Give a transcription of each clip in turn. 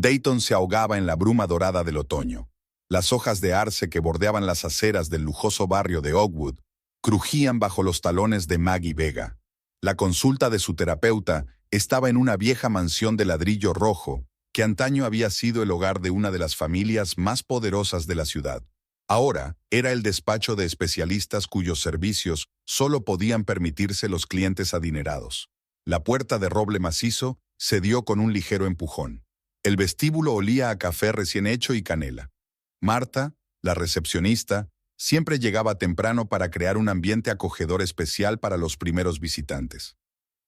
Dayton se ahogaba en la bruma dorada del otoño. Las hojas de arce que bordeaban las aceras del lujoso barrio de Oakwood crujían bajo los talones de Maggie Vega. La consulta de su terapeuta estaba en una vieja mansión de ladrillo rojo que antaño había sido el hogar de una de las familias más poderosas de la ciudad. Ahora era el despacho de especialistas cuyos servicios solo podían permitirse los clientes adinerados. La puerta de roble macizo se dio con un ligero empujón. El vestíbulo olía a café recién hecho y canela. Marta, la recepcionista, siempre llegaba temprano para crear un ambiente acogedor especial para los primeros visitantes.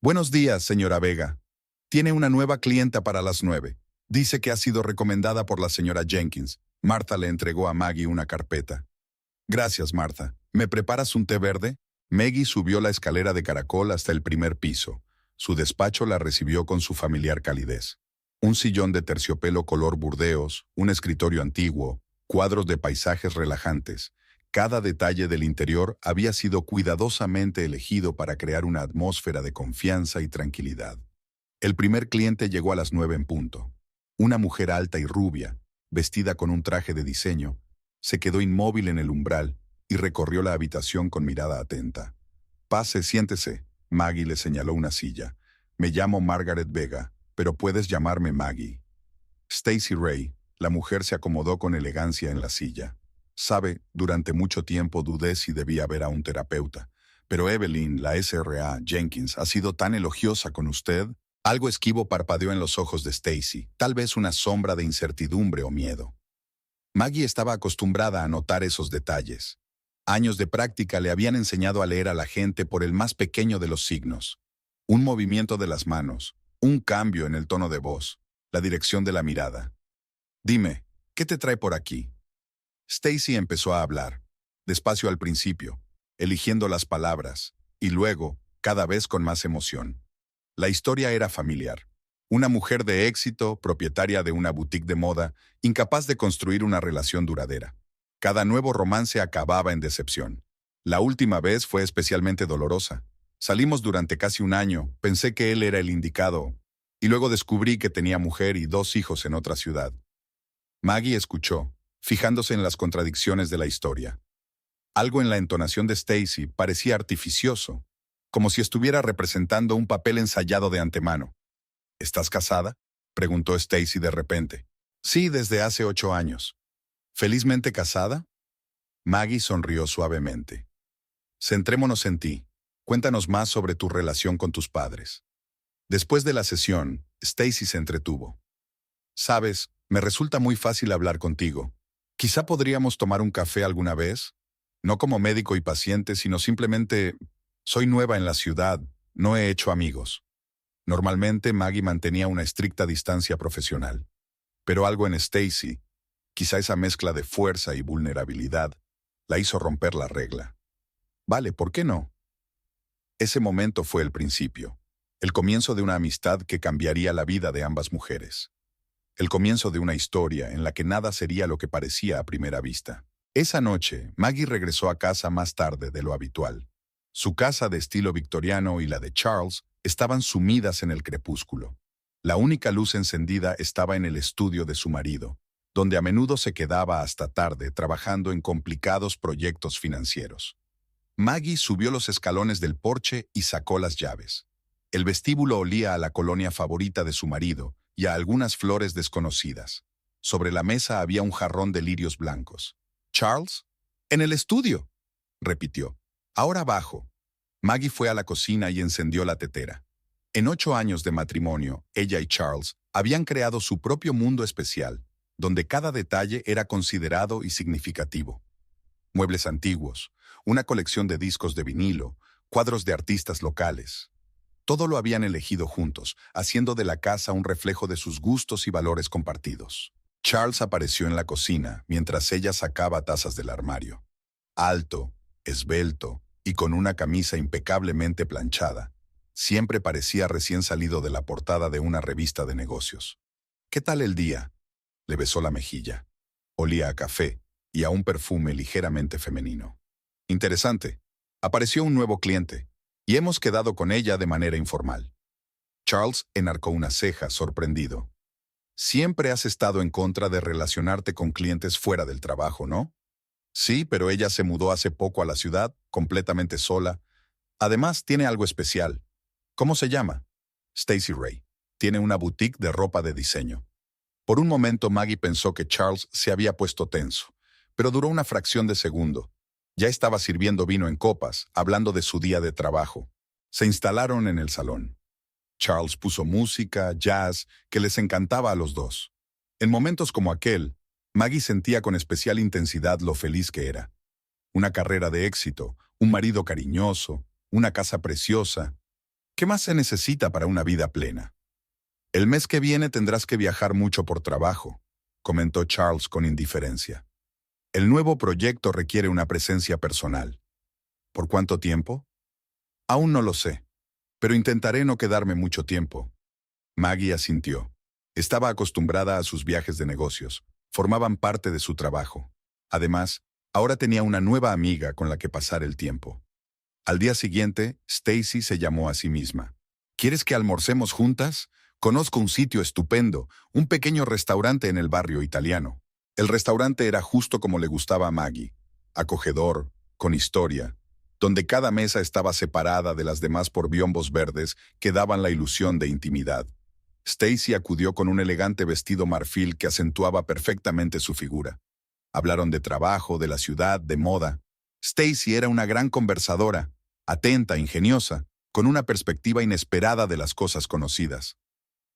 «Buenos días, señora Vega. Tiene una nueva clienta para las 9. Dice que ha sido recomendada por la señora Jenkins». Marta le entregó a Maggie una carpeta. «Gracias, Marta. ¿Me preparas un té verde?» Maggie subió la escalera de caracol hasta el primer piso. Su despacho la recibió con su familiar calidez. Un sillón de terciopelo color burdeos, un escritorio antiguo, cuadros de paisajes relajantes. Cada detalle del interior había sido cuidadosamente elegido para crear una atmósfera de confianza y tranquilidad. El primer cliente llegó a las 9 en punto. Una mujer alta y rubia, vestida con un traje de diseño, se quedó inmóvil en el umbral y recorrió la habitación con mirada atenta. «Pase, siéntese», Maggie le señaló una silla. «Me llamo Margaret Vega, pero puedes llamarme Maggie». Stacy Ray, la mujer, se acomodó con elegancia en la silla. «Sabe, durante mucho tiempo dudé si debía ver a un terapeuta, pero Evelyn, la SRA Jenkins, ha sido tan elogiosa con usted». Algo esquivo parpadeó en los ojos de Stacy, tal vez una sombra de incertidumbre o miedo. Maggie estaba acostumbrada a notar esos detalles. Años de práctica le habían enseñado a leer a la gente por el más pequeño de los signos. Un movimiento de las manos, un cambio en el tono de voz, la dirección de la mirada. «Dime, ¿qué te trae por aquí?» Stacy empezó a hablar, despacio al principio, eligiendo las palabras, y luego, cada vez con más emoción. La historia era familiar. Una mujer de éxito, propietaria de una boutique de moda, incapaz de construir una relación duradera. Cada nuevo romance acababa en decepción. La última vez fue especialmente dolorosa. Salimos durante casi un año, pensé que él era el indicado, y luego descubrí que tenía mujer y 2 hijos en otra ciudad. Maggie escuchó, fijándose en las contradicciones de la historia. Algo en la entonación de Stacy parecía artificioso, como si estuviera representando un papel ensayado de antemano. «¿Estás casada?», preguntó Stacy de repente. «Sí, desde hace 8 años». «¿Felizmente casada?». Maggie sonrió suavemente. «Centrémonos en ti. Cuéntanos más sobre tu relación con tus padres». Después de la sesión, Stacy se entretuvo. «Sabes, me resulta muy fácil hablar contigo. Quizá podríamos tomar un café alguna vez. No como médico y paciente, sino simplemente... Soy nueva en la ciudad, no he hecho amigos». Normalmente Maggie mantenía una estricta distancia profesional. Pero algo en Stacy, quizá esa mezcla de fuerza y vulnerabilidad, la hizo romper la regla. «Vale, ¿por qué no?». Ese momento fue el principio, el comienzo de una amistad que cambiaría la vida de ambas mujeres. El comienzo de una historia en la que nada sería lo que parecía a primera vista. Esa noche, Maggie regresó a casa más tarde de lo habitual. Su casa de estilo victoriano y la de Charles estaban sumidas en el crepúsculo. La única luz encendida estaba en el estudio de su marido, donde a menudo se quedaba hasta tarde trabajando en complicados proyectos financieros. Maggie subió los escalones del porche y sacó las llaves. El vestíbulo olía a la colonia favorita de su marido y a algunas flores desconocidas. Sobre la mesa había un jarrón de lirios blancos. «¿Charles?» «En el estudio», repitió. «Ahora abajo». Maggie fue a la cocina y encendió la tetera. En 8 años de matrimonio, ella y Charles habían creado su propio mundo especial, donde cada detalle era considerado y significativo. Muebles antiguos, una colección de discos de vinilo, cuadros de artistas locales. Todo lo habían elegido juntos, haciendo de la casa un reflejo de sus gustos y valores compartidos. Charles apareció en la cocina mientras ella sacaba tazas del armario. Alto, esbelto y con una camisa impecablemente planchada, siempre parecía recién salido de la portada de una revista de negocios. «¿Qué tal el día?», le besó la mejilla. Olía a café y a un perfume ligeramente femenino. «Interesante. Apareció un nuevo cliente, y hemos quedado con ella de manera informal». Charles enarcó una ceja, sorprendido. Siempre has estado en contra de relacionarte con clientes fuera del trabajo, ¿no? Sí, pero ella se mudó hace poco a la ciudad, completamente sola. Además, tiene algo especial. ¿Cómo se llama? Stacy Ray. Tiene una boutique de ropa de diseño. Por un momento Maggie pensó que Charles se había puesto tenso, pero duró una fracción de segundo. Ya estaba sirviendo vino en copas, hablando de su día de trabajo. Se instalaron en el salón. Charles puso música, jazz, que les encantaba a los dos. En momentos como aquel, Maggie sentía con especial intensidad lo feliz que era. Una carrera de éxito, un marido cariñoso, una casa preciosa. ¿Qué más se necesita para una vida plena? El mes que viene tendrás que viajar mucho por trabajo, comentó Charles con indiferencia. El nuevo proyecto requiere una presencia personal. ¿Por cuánto tiempo? Aún no lo sé, pero intentaré no quedarme mucho tiempo. Maggie asintió. Estaba acostumbrada a sus viajes de negocios. Formaban parte de su trabajo. Además, ahora tenía una nueva amiga con la que pasar el tiempo. Al día siguiente, Stacy se llamó a sí misma. ¿Quieres que almorcemos juntas? Conozco un sitio estupendo, un pequeño restaurante en el barrio italiano. El restaurante era justo como le gustaba a Maggie, acogedor, con historia, donde cada mesa estaba separada de las demás por biombos verdes que daban la ilusión de intimidad. Stacy acudió con un elegante vestido marfil que acentuaba perfectamente su figura. Hablaron de trabajo, de la ciudad, de moda. Stacy era una gran conversadora, atenta, ingeniosa, con una perspectiva inesperada de las cosas conocidas.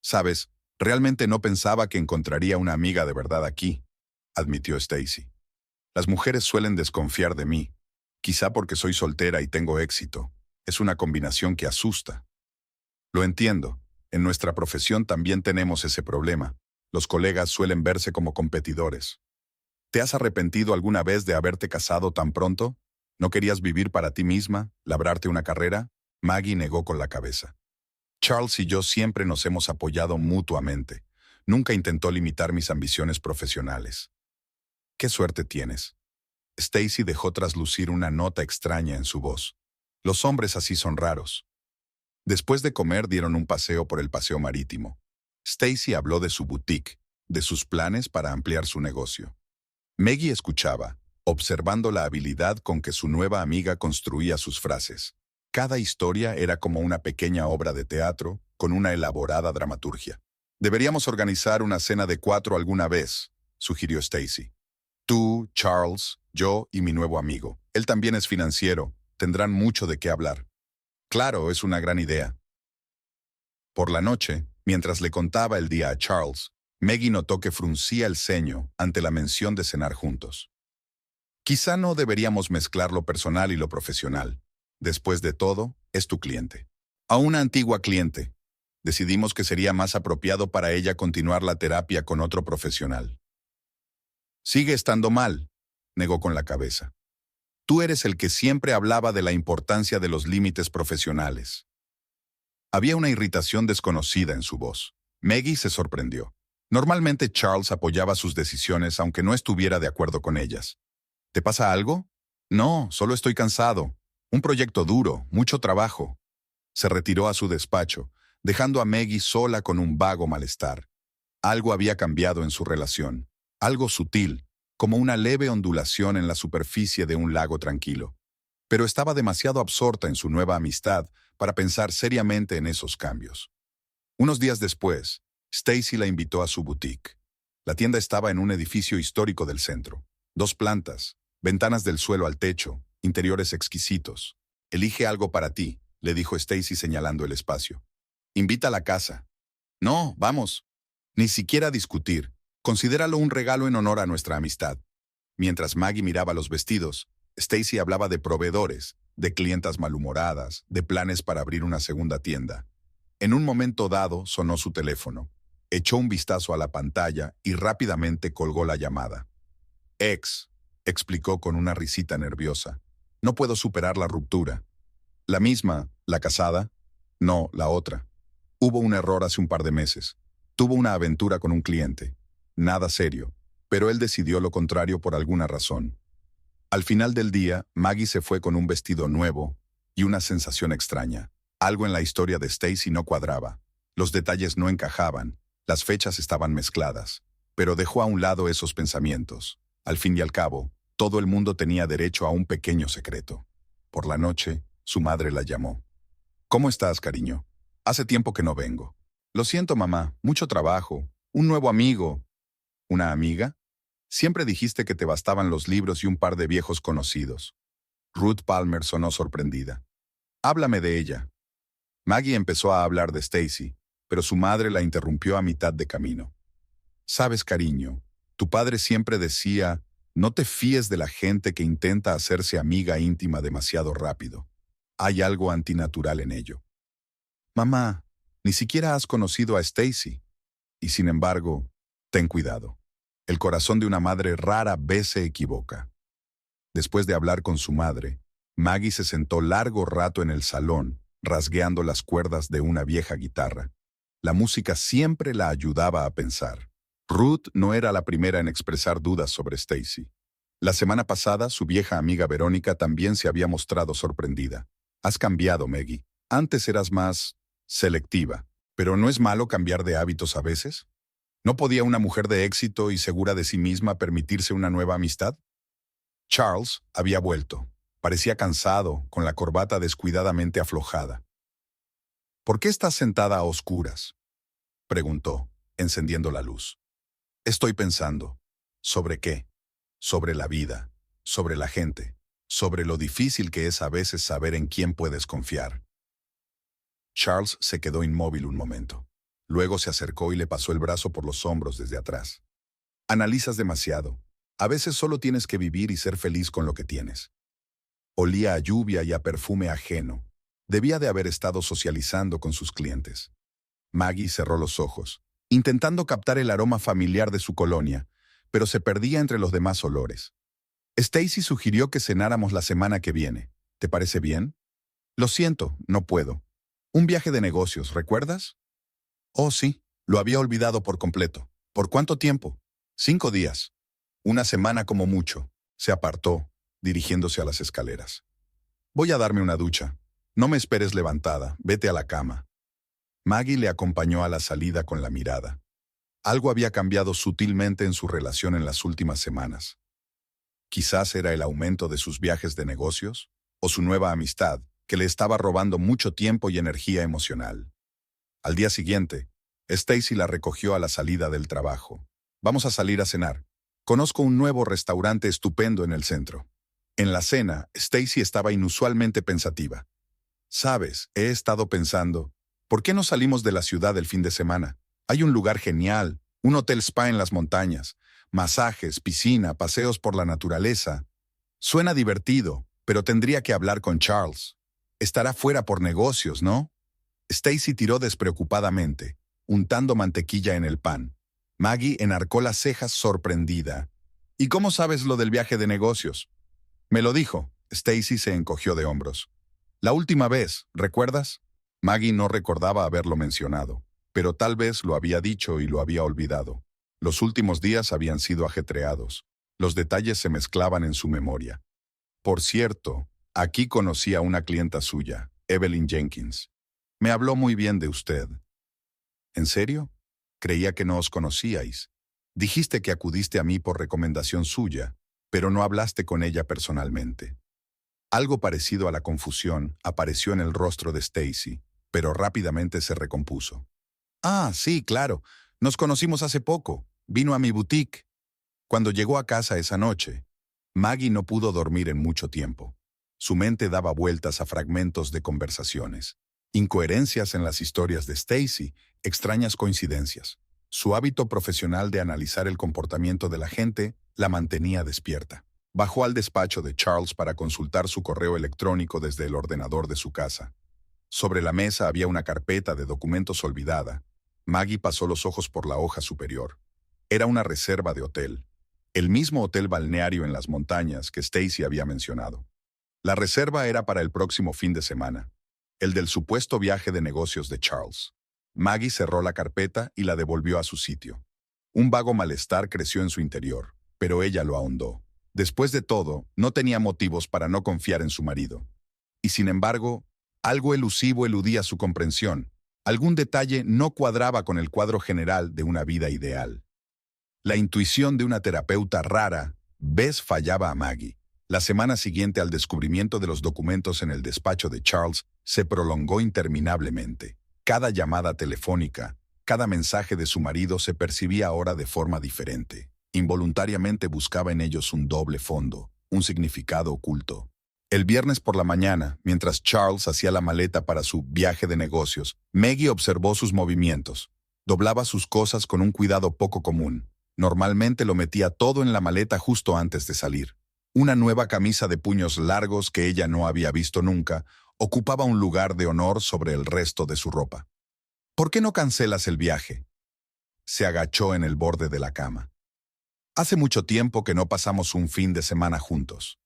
Sabes, realmente no pensaba que encontraría una amiga de verdad aquí, admitió Stacy. Las mujeres suelen desconfiar de mí, quizá porque soy soltera y tengo éxito. Es una combinación que asusta. Lo entiendo. En nuestra profesión también tenemos ese problema. Los colegas suelen verse como competidores. ¿Te has arrepentido alguna vez de haberte casado tan pronto? ¿No querías vivir para ti misma, labrarte una carrera? Maggie negó con la cabeza. Charles y yo siempre nos hemos apoyado mutuamente. Nunca intentó limitar mis ambiciones profesionales. ¿Qué suerte tienes? Stacy dejó traslucir una nota extraña en su voz. Los hombres así son raros. Después de comer dieron un paseo por el paseo marítimo. Stacy habló de su boutique, de sus planes para ampliar su negocio. Maggie escuchaba, observando la habilidad con que su nueva amiga construía sus frases. Cada historia era como una pequeña obra de teatro, con una elaborada dramaturgia. Deberíamos organizar una cena de 4 alguna vez, sugirió Stacy. Tú, Charles, yo y mi nuevo amigo. Él también es financiero. Tendrán mucho de qué hablar. Claro, es una gran idea. Por la noche, mientras le contaba el día a Charles, Maggie notó que fruncía el ceño ante la mención de cenar juntos. Quizá no deberíamos mezclar lo personal y lo profesional. Después de todo, es tu cliente. A una antigua cliente. Decidimos que sería más apropiado para ella continuar la terapia con otro profesional. Sigue estando mal, negó con la cabeza. Tú eres el que siempre hablaba de la importancia de los límites profesionales. Había una irritación desconocida en su voz. Maggie se sorprendió. Normalmente Charles apoyaba sus decisiones aunque no estuviera de acuerdo con ellas. ¿Te pasa algo? No, solo estoy cansado. Un proyecto duro, mucho trabajo. Se retiró a su despacho, dejando a Maggie sola con un vago malestar. Algo había cambiado en su relación. Algo sutil, como una leve ondulación en la superficie de un lago tranquilo. Pero estaba demasiado absorta en su nueva amistad para pensar seriamente en esos cambios. Unos días después, Stacy la invitó a su boutique. La tienda estaba en un edificio histórico del centro. 2 plantas, ventanas del suelo al techo, interiores exquisitos. Elige algo para ti, le dijo Stacy señalando el espacio. Invita a la casa. No, vamos. Ni siquiera discutir. Considéralo un regalo en honor a nuestra amistad. Mientras Maggie miraba los vestidos, Stacy hablaba de proveedores, de clientas malhumoradas, de planes para abrir una segunda tienda. En un momento dado sonó su teléfono. Echó un vistazo a la pantalla y rápidamente colgó la llamada. Explicó con una risita nerviosa. No puedo superar la ruptura. ¿La misma, la casada? No, la otra. Hubo un error hace un par de meses. Tuvo una aventura con un cliente. Nada serio, pero él decidió lo contrario por alguna razón. Al final del día, Maggie se fue con un vestido nuevo y una sensación extraña. Algo en la historia de Stacy no cuadraba. Los detalles no encajaban. Las fechas estaban mezcladas, pero dejó a un lado esos pensamientos. Al fin y al cabo, todo el mundo tenía derecho a un pequeño secreto. Por la noche, su madre la llamó. ¿Cómo estás, cariño? Hace tiempo que no vengo. Lo siento, mamá, mucho trabajo, un nuevo amigo. ¿Una amiga? Siempre dijiste que te bastaban los libros y un par de viejos conocidos. Ruth Palmer sonó sorprendida. Háblame de ella. Maggie empezó a hablar de Stacy, pero su madre la interrumpió a mitad de camino. Sabes, cariño, tu padre siempre decía, no te fíes de la gente que intenta hacerse amiga íntima demasiado rápido. Hay algo antinatural en ello. Mamá, ni siquiera has conocido a Stacy. Y sin embargo, ten cuidado. El corazón de una madre rara vez se equivoca. Después de hablar con su madre, Maggie se sentó largo rato en el salón, rasgueando las cuerdas de una vieja guitarra. La música siempre la ayudaba a pensar. Ruth no era la primera en expresar dudas sobre Stacy. La semana pasada, su vieja amiga Verónica también se había mostrado sorprendida. Has cambiado, Maggie. Antes eras más selectiva. ¿Pero no es malo cambiar de hábitos a veces? ¿No podía una mujer de éxito y segura de sí misma permitirse una nueva amistad? Charles había vuelto. Parecía cansado, con la corbata descuidadamente aflojada. ¿Por qué estás sentada a oscuras?, preguntó, encendiendo la luz. Estoy pensando. ¿Sobre qué? Sobre la vida, sobre la gente, sobre lo difícil que es a veces saber en quién puedes confiar. Charles se quedó inmóvil un momento. Luego se acercó y le pasó el brazo por los hombros desde atrás. Analizas demasiado. A veces solo tienes que vivir y ser feliz con lo que tienes. Olía a lluvia y a perfume ajeno. Debía de haber estado socializando con sus clientes. Maggie cerró los ojos, intentando captar el aroma familiar de su colonia, pero se perdía entre los demás olores. Stacy sugirió que cenáramos la semana que viene. ¿Te parece bien? Lo siento, no puedo. Un viaje de negocios, ¿recuerdas? Oh, sí, lo había olvidado por completo. ¿Por cuánto tiempo? 5 días. Una semana como mucho. Se apartó, dirigiéndose a las escaleras. Voy a darme una ducha. No me esperes levantada, vete a la cama. Maggie le acompañó a la salida con la mirada. Algo había cambiado sutilmente en su relación en las últimas semanas. Quizás era el aumento de sus viajes de negocios, o su nueva amistad, que le estaba robando mucho tiempo y energía emocional. Al día siguiente, Stacy la recogió a la salida del trabajo. Vamos a salir a cenar. Conozco un nuevo restaurante estupendo en el centro. En la cena, Stacy estaba inusualmente pensativa. Sabes, he estado pensando, ¿por qué no salimos de la ciudad el fin de semana? Hay un lugar genial, un hotel spa en las montañas, masajes, piscina, paseos por la naturaleza. Suena divertido, pero tendría que hablar con Charles. Estará fuera por negocios, ¿no? Stacy tiró despreocupadamente, untando mantequilla en el pan. Maggie enarcó las cejas sorprendida. ¿Y cómo sabes lo del viaje de negocios? Me lo dijo. Stacy se encogió de hombros. La última vez, ¿recuerdas? Maggie no recordaba haberlo mencionado, pero tal vez lo había dicho y lo había olvidado. Los últimos días habían sido ajetreados. Los detalles se mezclaban en su memoria. Por cierto, aquí conocí a una clienta suya, Evelyn Jenkins. Me habló muy bien de usted. ¿En serio? Creía que no os conocíais. Dijiste que acudiste a mí por recomendación suya, pero no hablaste con ella personalmente. Algo parecido a la confusión apareció en el rostro de Stacy, pero rápidamente se recompuso. Ah, sí, claro. Nos conocimos hace poco. Vino a mi boutique. Cuando llegó a casa esa noche, Maggie no pudo dormir en mucho tiempo. Su mente daba vueltas a fragmentos de conversaciones. Incoherencias en las historias de Stacy, extrañas coincidencias. Su hábito profesional de analizar el comportamiento de la gente la mantenía despierta. Bajó al despacho de Charles para consultar su correo electrónico desde el ordenador de su casa. Sobre la mesa había una carpeta de documentos olvidada. Maggie pasó los ojos por la hoja superior. Era una reserva de hotel. El mismo hotel balneario en las montañas que Stacy había mencionado. La reserva era para el próximo fin de semana. El del supuesto viaje de negocios de Charles. Maggie cerró la carpeta y la devolvió a su sitio. Un vago malestar creció en su interior, pero ella lo ahondó. Después de todo, no tenía motivos para no confiar en su marido. Y sin embargo, algo elusivo eludía su comprensión. Algún detalle no cuadraba con el cuadro general de una vida ideal. La intuición de una terapeuta rara vez fallaba a Maggie. La semana siguiente al descubrimiento de los documentos en el despacho de Charles se prolongó interminablemente. Cada llamada telefónica, cada mensaje de su marido se percibía ahora de forma diferente. Involuntariamente buscaba en ellos un doble fondo, un significado oculto. El viernes por la mañana, mientras Charles hacía la maleta para su viaje de negocios, Maggie observó sus movimientos. Doblaba sus cosas con un cuidado poco común. Normalmente lo metía todo en la maleta justo antes de salir. Una nueva camisa de puños largos que ella no había visto nunca ocupaba un lugar de honor sobre el resto de su ropa. ¿Por qué no cancelas el viaje? Se agachó en el borde de la cama. Hace mucho tiempo que no pasamos un fin de semana juntos.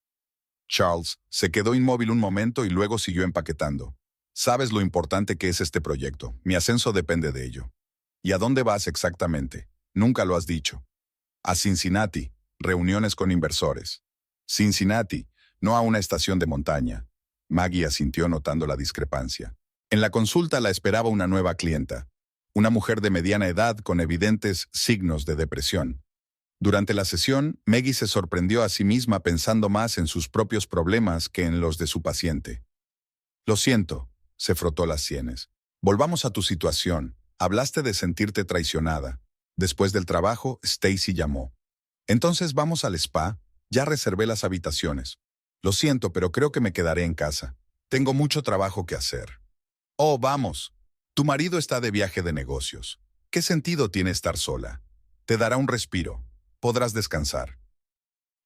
Charles se quedó inmóvil un momento y luego siguió empaquetando. Sabes lo importante que es este proyecto. Mi ascenso depende de ello. ¿Y a dónde vas exactamente? Nunca lo has dicho. A Cincinnati, reuniones con inversores. Cincinnati, no a una estación de montaña. Maggie asintió notando la discrepancia. En la consulta la esperaba una nueva clienta, una mujer de mediana edad con evidentes signos de depresión. Durante la sesión, Maggie se sorprendió a sí misma pensando más en sus propios problemas que en los de su paciente. Lo siento, se frotó las sienes. Volvamos a tu situación. Hablaste de sentirte traicionada. Después del trabajo, Stacy llamó. Entonces vamos al spa. Ya reservé las habitaciones. Lo siento, pero creo que me quedaré en casa. Tengo mucho trabajo que hacer. Oh, vamos. Tu marido está de viaje de negocios. ¿Qué sentido tiene estar sola? Te dará un respiro. Podrás descansar.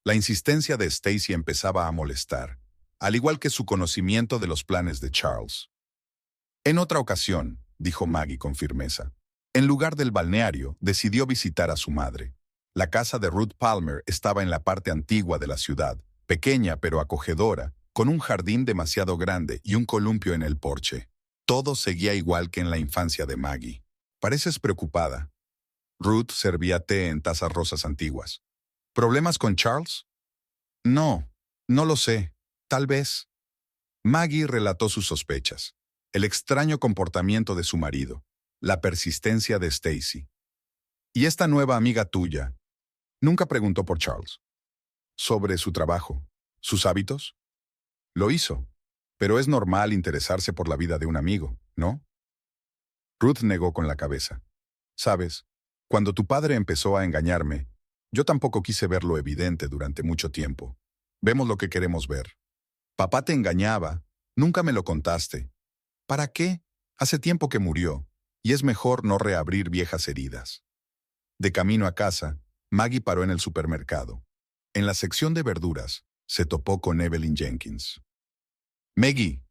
La insistencia de Stacy empezaba a molestar, al igual que su conocimiento de los planes de Charles. En otra ocasión, dijo Maggie con firmeza, en lugar del balneario, decidió visitar a su madre. La casa de Ruth Palmer estaba en la parte antigua de la ciudad, pequeña pero acogedora, con un jardín demasiado grande y un columpio en el porche. Todo seguía igual que en la infancia de Maggie. Pareces preocupada. Ruth servía té en tazas rosas antiguas. ¿Problemas con Charles? No, no lo sé. Tal vez. Maggie relató sus sospechas. El extraño comportamiento de su marido. La persistencia de Stacy. ¿Y esta nueva amiga tuya? Nunca preguntó por Charles. ¿Sobre su trabajo? ¿Sus hábitos? Lo hizo. Pero es normal interesarse por la vida de un amigo, ¿no? Ruth negó con la cabeza. Sabes, cuando tu padre empezó a engañarme, yo tampoco quise ver lo evidente durante mucho tiempo. Vemos lo que queremos ver. Papá te engañaba. Nunca me lo contaste. ¿Para qué? Hace tiempo que murió, y es mejor no reabrir viejas heridas. De camino a casa, Maggie paró en el supermercado. En la sección de verduras, se topó con Evelyn Jenkins. Maggie,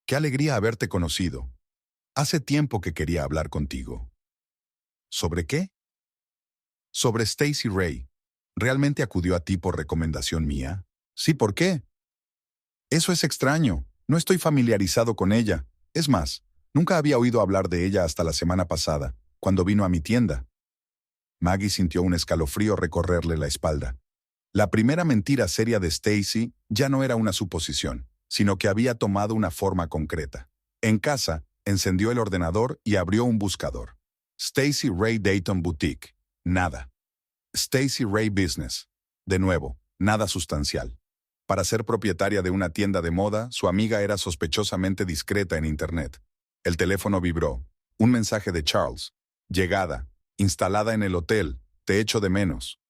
qué alegría haberte conocido. Hace tiempo que quería hablar contigo. ¿Sobre qué? Sobre Stacy Ray. ¿Realmente acudió a ti por recomendación mía? Sí, ¿por qué? Eso es extraño. No estoy familiarizado con ella. Es más, nunca había oído hablar de ella hasta la semana pasada, cuando vino a mi tienda. Maggie sintió un escalofrío recorrerle la espalda. La primera mentira seria de Stacy ya no era una suposición, sino que había tomado una forma concreta. En casa, encendió el ordenador y abrió un buscador. Stacy Ray Dayton Boutique. Nada. Stacy Ray Business. De nuevo, nada sustancial. Para ser propietaria de una tienda de moda, su amiga era sospechosamente discreta en Internet. El teléfono vibró. Un mensaje de Charles. Llegada. Instalada en el hotel. Te echo de menos.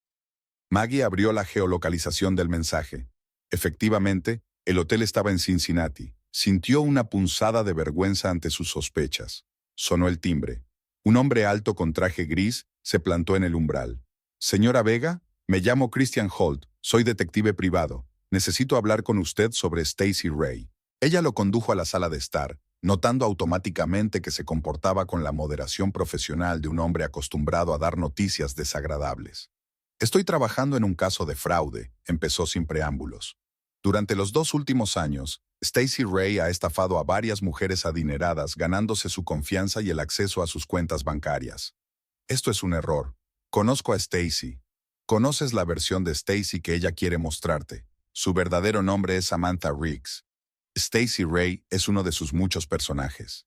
Maggie abrió la geolocalización del mensaje. Efectivamente, el hotel estaba en Cincinnati. Sintió una punzada de vergüenza ante sus sospechas. Sonó el timbre. Un hombre alto con traje gris se plantó en el umbral. Señora Vega, me llamo Christian Holt, soy detective privado. Necesito hablar con usted sobre Stacy Ray. Ella lo condujo a la sala de estar, notando automáticamente que se comportaba con la moderación profesional de un hombre acostumbrado a dar noticias desagradables. Estoy trabajando en un caso de fraude, empezó sin preámbulos. Durante los 2 últimos años, Stacy Ray ha estafado a varias mujeres adineradas ganándose su confianza y el acceso a sus cuentas bancarias. Esto es un error. Conozco a Stacy. Conoces la versión de Stacy que ella quiere mostrarte. Su verdadero nombre es Samantha Riggs. Stacy Ray es uno de sus muchos personajes.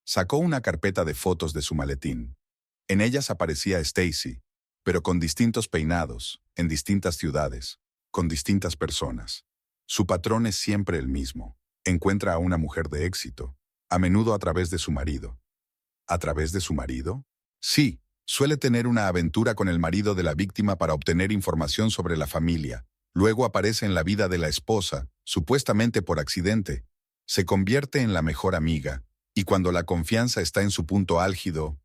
Sacó una carpeta de fotos de su maletín. En ellas aparecía Stacy, pero con distintos peinados, en distintas ciudades, con distintas personas. Su patrón es siempre el mismo. Encuentra a una mujer de éxito, a menudo a través de su marido. ¿A través de su marido? Sí, suele tener una aventura con el marido de la víctima para obtener información sobre la familia. Luego aparece en la vida de la esposa, supuestamente por accidente. Se convierte en la mejor amiga, y cuando la confianza está en su punto álgido,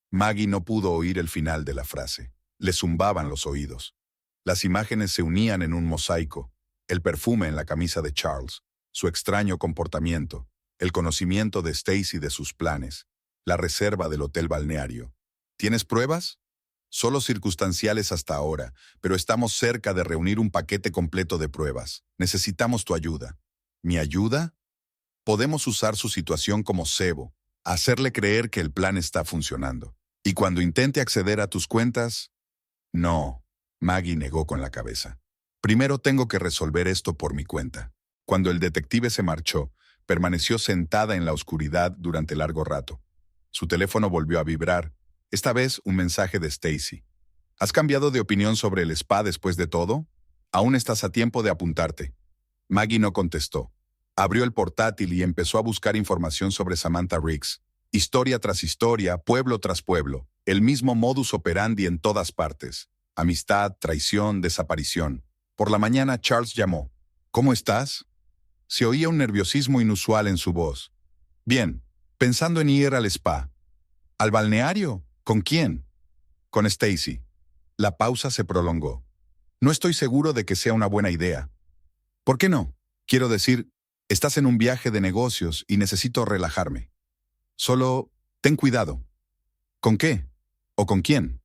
Maggie no pudo oír el final de la frase. Le zumbaban los oídos. Las imágenes se unían en un mosaico. El perfume en la camisa de Charles, su extraño comportamiento, el conocimiento de Stacy de sus planes, la reserva del hotel balneario. ¿Tienes pruebas? Solo circunstanciales hasta ahora, pero estamos cerca de reunir un paquete completo de pruebas. Necesitamos tu ayuda. ¿Mi ayuda? Podemos usar su situación como cebo, hacerle creer que el plan está funcionando. Y cuando intente acceder a tus cuentas... No, Maggie negó con la cabeza. Primero tengo que resolver esto por mi cuenta. Cuando el detective se marchó, permaneció sentada en la oscuridad durante largo rato. Su teléfono volvió a vibrar, esta vez un mensaje de Stacy. ¿Has cambiado de opinión sobre el spa después de todo? Aún estás a tiempo de apuntarte. Maggie no contestó. Abrió el portátil y empezó a buscar información sobre Samantha Riggs. Historia tras historia, pueblo tras pueblo. El mismo modus operandi en todas partes. Amistad, traición, desaparición. Por la mañana Charles llamó. ¿Cómo estás? Se oía un nerviosismo inusual en su voz. Bien, pensando en ir al spa. ¿Al balneario? ¿Con quién? Con Stacy. La pausa se prolongó. No estoy seguro de que sea una buena idea. ¿Por qué no? Quiero decir, estás en un viaje de negocios y necesito relajarme. Solo, ten cuidado. ¿Con qué? ¿O con quién?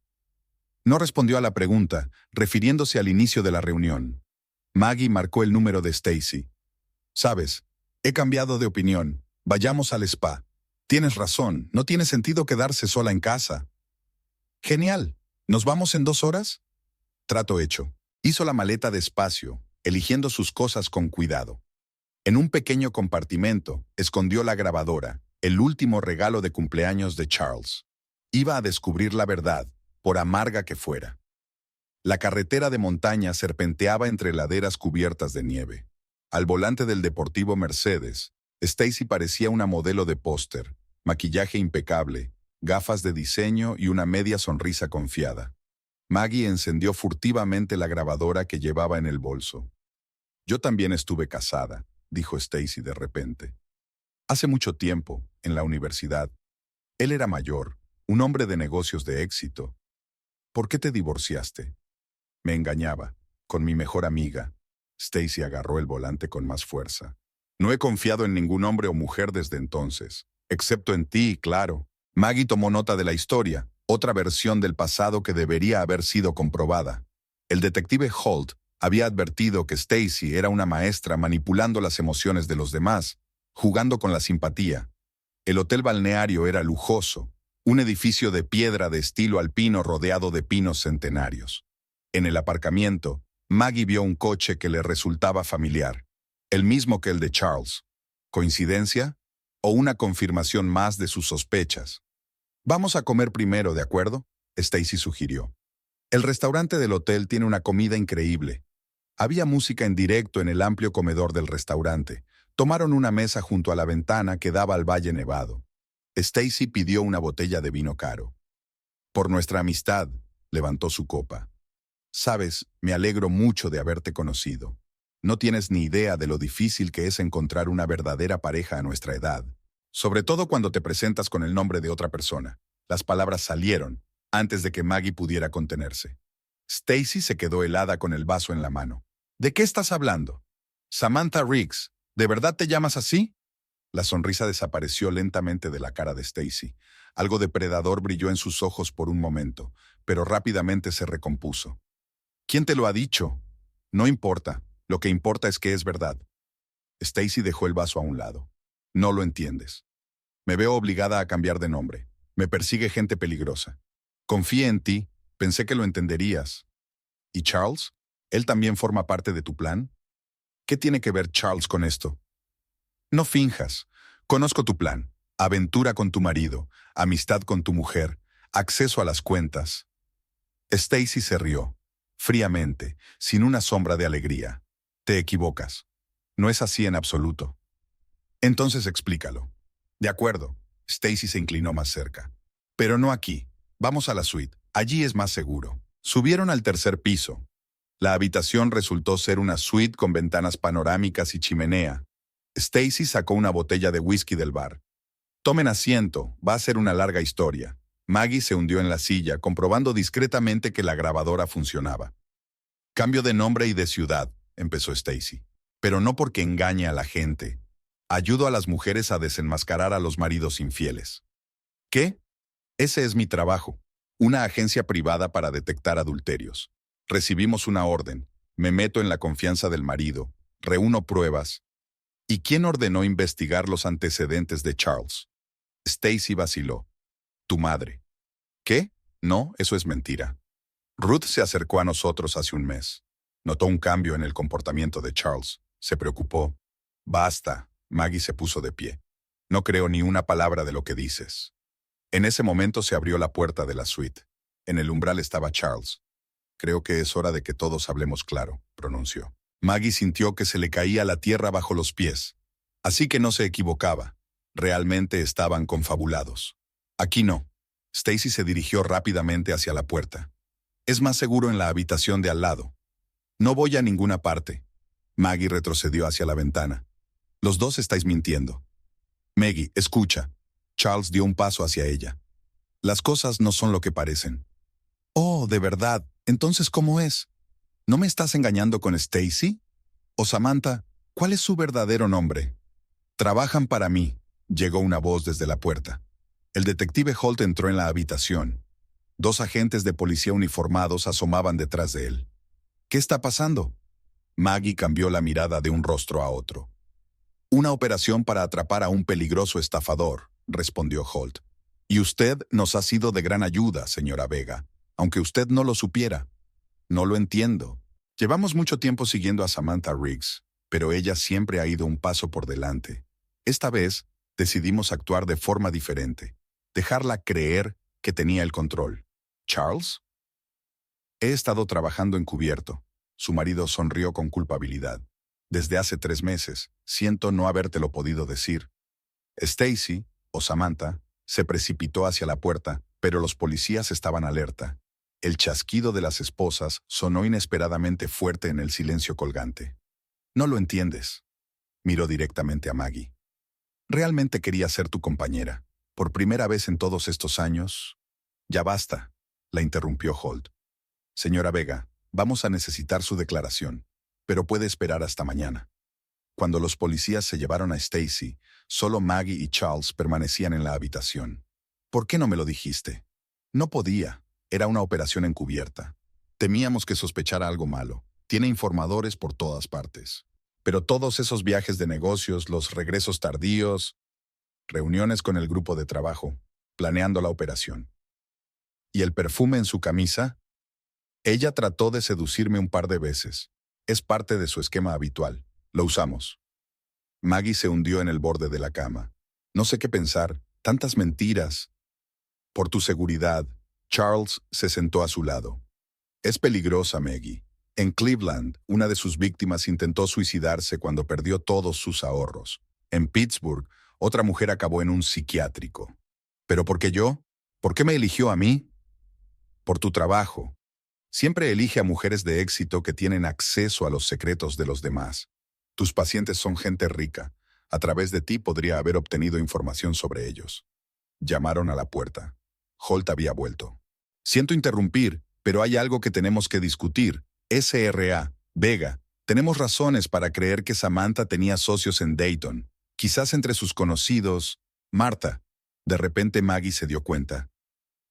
No respondió a la pregunta, refiriéndose al inicio de la reunión. Maggie marcó el número de Stacy. Sabes, he cambiado de opinión. Vayamos al spa. Tienes razón, no tiene sentido quedarse sola en casa. Genial. ¿Nos vamos en 2 horas? Trato hecho. Hizo la maleta despacio, eligiendo sus cosas con cuidado. En un pequeño compartimento, escondió la grabadora, el último regalo de cumpleaños de Charles. Iba a descubrir la verdad, por amarga que fuera. La carretera de montaña serpenteaba entre laderas cubiertas de nieve. Al volante del deportivo Mercedes, Stacy parecía una modelo de póster, maquillaje impecable, gafas de diseño y una media sonrisa confiada. Maggie encendió furtivamente la grabadora que llevaba en el bolso. Yo también estuve casada, dijo Stacy de repente. Hace mucho tiempo, en la universidad. Él era mayor, un hombre de negocios de éxito. ¿Por qué te divorciaste? Me engañaba, con mi mejor amiga. Stacy agarró el volante con más fuerza. No he confiado en ningún hombre o mujer desde entonces, excepto en ti, claro. Maggie tomó nota de la historia, otra versión del pasado que debería haber sido comprobada. El detective Holt había advertido que Stacy era una maestra manipulando las emociones de los demás, jugando con la simpatía. El hotel balneario era lujoso, un edificio de piedra de estilo alpino rodeado de pinos centenarios. En el aparcamiento, Maggie vio un coche que le resultaba familiar, el mismo que el de Charles. ¿Coincidencia? ¿O una confirmación más de sus sospechas? Vamos a comer primero, ¿de acuerdo? Stacy sugirió. El restaurante del hotel tiene una comida increíble. Había música en directo en el amplio comedor del restaurante. Tomaron una mesa junto a la ventana que daba al Valle Nevado. Stacy pidió una botella de vino caro. Por nuestra amistad, levantó su copa. Sabes, me alegro mucho de haberte conocido. No tienes ni idea de lo difícil que es encontrar una verdadera pareja a nuestra edad. Sobre todo cuando te presentas con el nombre de otra persona. Las palabras salieron, antes de que Maggie pudiera contenerse. Stacy se quedó helada con el vaso en la mano. ¿De qué estás hablando? Samantha Riggs, ¿de verdad te llamas así? La sonrisa desapareció lentamente de la cara de Stacy. Algo depredador brilló en sus ojos por un momento, pero rápidamente se recompuso. ¿Quién te lo ha dicho? No importa. Lo que importa es que es verdad. Stacy dejó el vaso a un lado. No lo entiendes. Me veo obligada a cambiar de nombre. Me persigue gente peligrosa. Confié en ti. Pensé que lo entenderías. ¿Y Charles? ¿Él también forma parte de tu plan? ¿Qué tiene que ver Charles con esto? No finjas. Conozco tu plan. Aventura con tu marido, amistad con tu mujer, acceso a las cuentas. Stacy se rió, fríamente, sin una sombra de alegría. Te equivocas. No es así en absoluto. Entonces explícalo. De acuerdo. Stacy se inclinó más cerca. Pero no aquí. Vamos a la suite. Allí es más seguro. Subieron al tercer piso. La habitación resultó ser una suite con ventanas panorámicas y chimenea. Stacy sacó una botella de whisky del bar. Tomen asiento, va a ser una larga historia. Maggie se hundió en la silla, comprobando discretamente que la grabadora funcionaba. Cambio de nombre y de ciudad, empezó Stacy. Pero no porque engañe a la gente. Ayudo a las mujeres a desenmascarar a los maridos infieles. ¿Qué? Ese es mi trabajo. Una agencia privada para detectar adulterios. Recibimos una orden. Me meto en la confianza del marido. Reúno pruebas. ¿Y quién ordenó investigar los antecedentes de Charles? Stacy vaciló. Tu madre. ¿Qué? No, eso es mentira. Ruth se acercó a nosotros hace un mes. Notó un cambio en el comportamiento de Charles. Se preocupó. Basta. Maggie se puso de pie. No creo ni una palabra de lo que dices. En ese momento se abrió la puerta de la suite. En el umbral estaba Charles. Creo que es hora de que todos hablemos claro, pronunció. Maggie sintió que se le caía la tierra bajo los pies. Así que no se equivocaba. Realmente estaban confabulados. Aquí no. Stacy se dirigió rápidamente hacia la puerta. Es más seguro en la habitación de al lado. No voy a ninguna parte. Maggie retrocedió hacia la ventana. Los dos estáis mintiendo. Maggie, escucha. Charles dio un paso hacia ella. Las cosas no son lo que parecen. Oh, de verdad. Entonces, ¿cómo es? ¿No me estás engañando con Stacy? ¿O Samantha? ¿Cuál es su verdadero nombre? Trabajan para mí, llegó una voz desde la puerta. El detective Holt entró en la habitación. 2 agentes de policía uniformados asomaban detrás de él. ¿Qué está pasando? Maggie cambió la mirada de un rostro a otro. Una operación para atrapar a un peligroso estafador, respondió Holt. Y usted nos ha sido de gran ayuda, señora Vega, aunque usted no lo supiera. No lo entiendo. Llevamos mucho tiempo siguiendo a Samantha Riggs, pero ella siempre ha ido un paso por delante. Esta vez, decidimos actuar de forma diferente. Dejarla creer que tenía el control. ¿Charles? He estado trabajando encubierto. Su marido sonrió con culpabilidad. Desde hace 3 meses, siento no habértelo podido decir. Stacy, o Samantha, se precipitó hacia la puerta, pero los policías estaban alerta. El chasquido de las esposas sonó inesperadamente fuerte en el silencio colgante. No lo entiendes. Miró directamente a Maggie. Realmente quería ser tu compañera. Por primera vez en todos estos años... Ya basta, la interrumpió Holt. Señora Vega, vamos a necesitar su declaración, pero puede esperar hasta mañana. Cuando los policías se llevaron a Stacy, solo Maggie y Charles permanecían en la habitación. ¿Por qué no me lo dijiste? No podía. Era una operación encubierta. Temíamos que sospechara algo malo. Tiene informadores por todas partes. Pero todos esos viajes de negocios, los regresos tardíos, reuniones con el grupo de trabajo, planeando la operación. ¿Y el perfume en su camisa? Ella trató de seducirme un par de veces. Es parte de su esquema habitual. Lo usamos. Maggie se hundió en el borde de la cama. No sé qué pensar. Tantas mentiras. Por tu seguridad, Charles se sentó a su lado. Es peligrosa, Maggie. En Cleveland, una de sus víctimas intentó suicidarse cuando perdió todos sus ahorros. En Pittsburgh, otra mujer acabó en un psiquiátrico. ¿Pero por qué yo? ¿Por qué me eligió a mí? Por tu trabajo. Siempre elige a mujeres de éxito que tienen acceso a los secretos de los demás. Tus pacientes son gente rica. A través de ti podría haber obtenido información sobre ellos. Llamaron a la puerta. Holt había vuelto. Siento interrumpir, pero hay algo que tenemos que discutir. SRA, Vega, tenemos razones para creer que Samantha tenía socios en Dayton. Quizás entre sus conocidos. Martha. De repente Maggie se dio cuenta.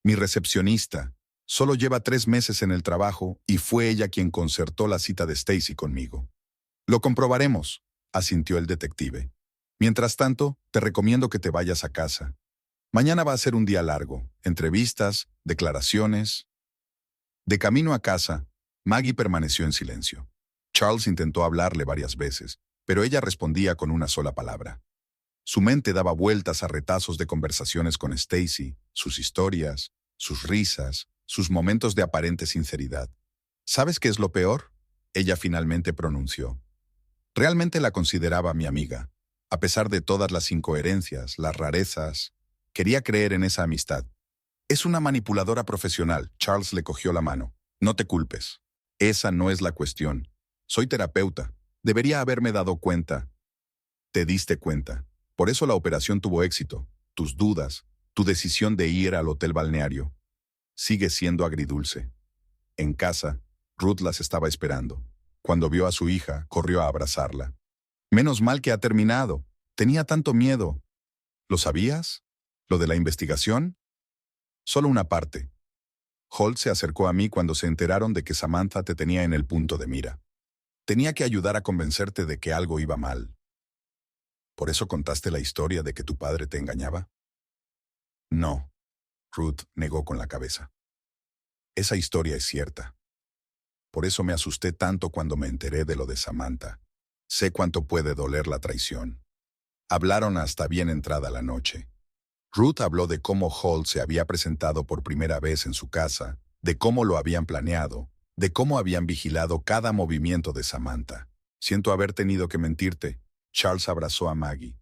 Mi recepcionista. Solo lleva 3 meses en el trabajo y fue ella quien concertó la cita de Stacy conmigo. Lo comprobaremos, asintió el detective. Mientras tanto, te recomiendo que te vayas a casa. Mañana va a ser un día largo. Entrevistas, declaraciones. De camino a casa, Maggie permaneció en silencio. Charles intentó hablarle varias veces, pero ella respondía con una sola palabra. Su mente daba vueltas a retazos de conversaciones con Stacy, sus historias, sus risas, sus momentos de aparente sinceridad. ¿Sabes qué es lo peor? Ella finalmente pronunció. Realmente la consideraba mi amiga. A pesar de todas las incoherencias, las rarezas, quería creer en esa amistad. Es una manipuladora profesional. Charles le cogió la mano. No te culpes. Esa no es la cuestión. Soy terapeuta. Debería haberme dado cuenta. Te diste cuenta. Por eso la operación tuvo éxito. Tus dudas, tu decisión de ir al hotel balneario. Sigue siendo agridulce. En casa, Ruth las estaba esperando. Cuando vio a su hija, corrió a abrazarla. Menos mal que ha terminado. Tenía tanto miedo. ¿Lo sabías? ¿Lo de la investigación? Solo una parte. Holt se acercó a mí cuando se enteraron de que Samantha te tenía en el punto de mira. Tenía que ayudar a convencerte de que algo iba mal. ¿Por eso contaste la historia de que tu padre te engañaba? No. Ruth negó con la cabeza. Esa historia es cierta. Por eso me asusté tanto cuando me enteré de lo de Samantha. Sé cuánto puede doler la traición. Hablaron hasta bien entrada la noche. Ruth habló de cómo Holt se había presentado por primera vez en su casa, de cómo lo habían planeado, de cómo habían vigilado cada movimiento de Samantha. Siento haber tenido que mentirte. Charles abrazó a Maggie.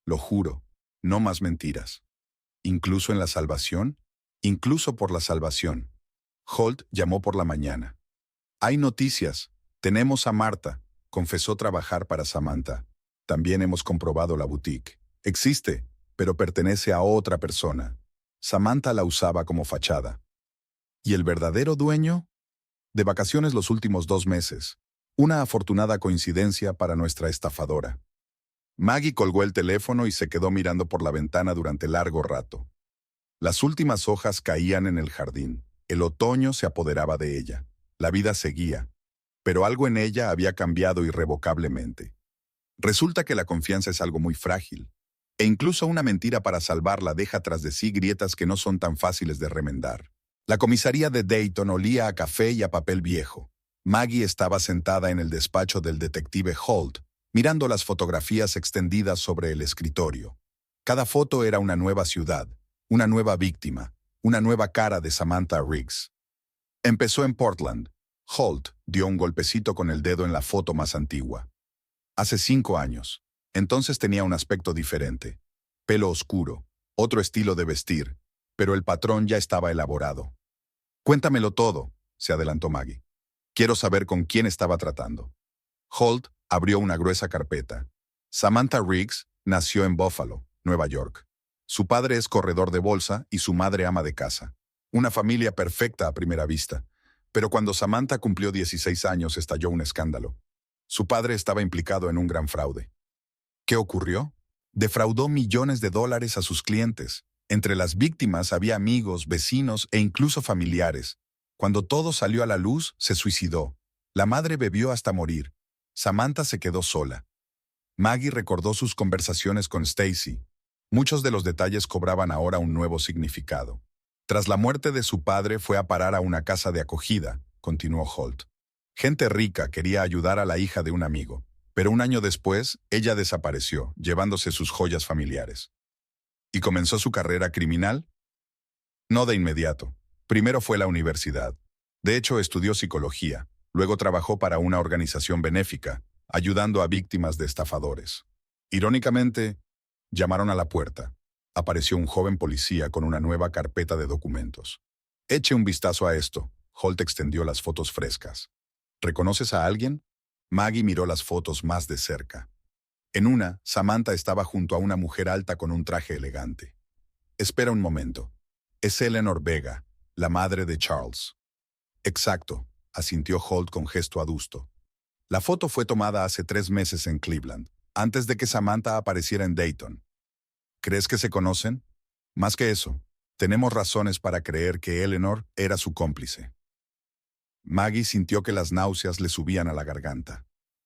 Lo juro, no más mentiras. ¿Incluso en la salvación? Incluso por la salvación. Holt llamó por la mañana. Hay noticias. Tenemos a Marta. Confesó trabajar para Samantha. También hemos comprobado la boutique. Existe, pero pertenece a otra persona. Samantha la usaba como fachada. ¿Y el verdadero dueño? De vacaciones los últimos 2 meses. Una afortunada coincidencia para nuestra estafadora. Maggie colgó el teléfono y se quedó mirando por la ventana durante largo rato. Las últimas hojas caían en el jardín. El otoño se apoderaba de ella. La vida seguía. Pero algo en ella había cambiado irrevocablemente. Resulta que la confianza es algo muy frágil. E incluso una mentira para salvarla deja tras de sí grietas que no son tan fáciles de remendar. La comisaría de Dayton olía a café y a papel viejo. Maggie estaba sentada en el despacho del detective Holt, mirando las fotografías extendidas sobre el escritorio. Cada foto era una nueva ciudad, una nueva víctima, una nueva cara de Samantha Riggs. Empezó en Portland. Holt dio un golpecito con el dedo en la foto más antigua. Hace 5 años. Entonces tenía un aspecto diferente. Pelo oscuro, otro estilo de vestir, pero el patrón ya estaba elaborado. Cuéntamelo todo, se adelantó Maggie. Quiero saber con quién estaba tratando. Holt abrió una gruesa carpeta. Samantha Riggs nació en Buffalo, Nueva York. Su padre es corredor de bolsa y su madre ama de casa. Una familia perfecta a primera vista. Pero cuando Samantha cumplió 16 años estalló un escándalo. Su padre estaba implicado en un gran fraude. ¿Qué ocurrió? Defraudó millones de dólares a sus clientes. Entre las víctimas había amigos, vecinos e incluso familiares. Cuando todo salió a la luz, se suicidó. La madre bebió hasta morir. Samantha se quedó sola. Maggie recordó sus conversaciones con Stacy. Muchos de los detalles cobraban ahora un nuevo significado. Tras la muerte de su padre fue a parar a una casa de acogida, continuó Holt. Gente rica quería ayudar a la hija de un amigo, pero un año después ella desapareció, llevándose sus joyas familiares. ¿Y comenzó su carrera criminal? No de inmediato. Primero fue la universidad. De hecho, estudió psicología. Luego trabajó para una organización benéfica, ayudando a víctimas de estafadores. Irónicamente, llamaron a la puerta. Apareció un joven policía con una nueva carpeta de documentos. Eche un vistazo a esto. Holt extendió las fotos frescas. ¿Reconoces a alguien? Maggie miró las fotos más de cerca. En una, Samantha estaba junto a una mujer alta con un traje elegante. Espera un momento. Es Eleanor Vega, la madre de Charles. Exacto, asintió Holt con gesto adusto. La foto fue tomada hace 3 meses en Cleveland, antes de que Samantha apareciera en Dayton. ¿Crees que se conocen? Más que eso, tenemos razones para creer que Eleanor era su cómplice. Maggie sintió que las náuseas le subían a la garganta.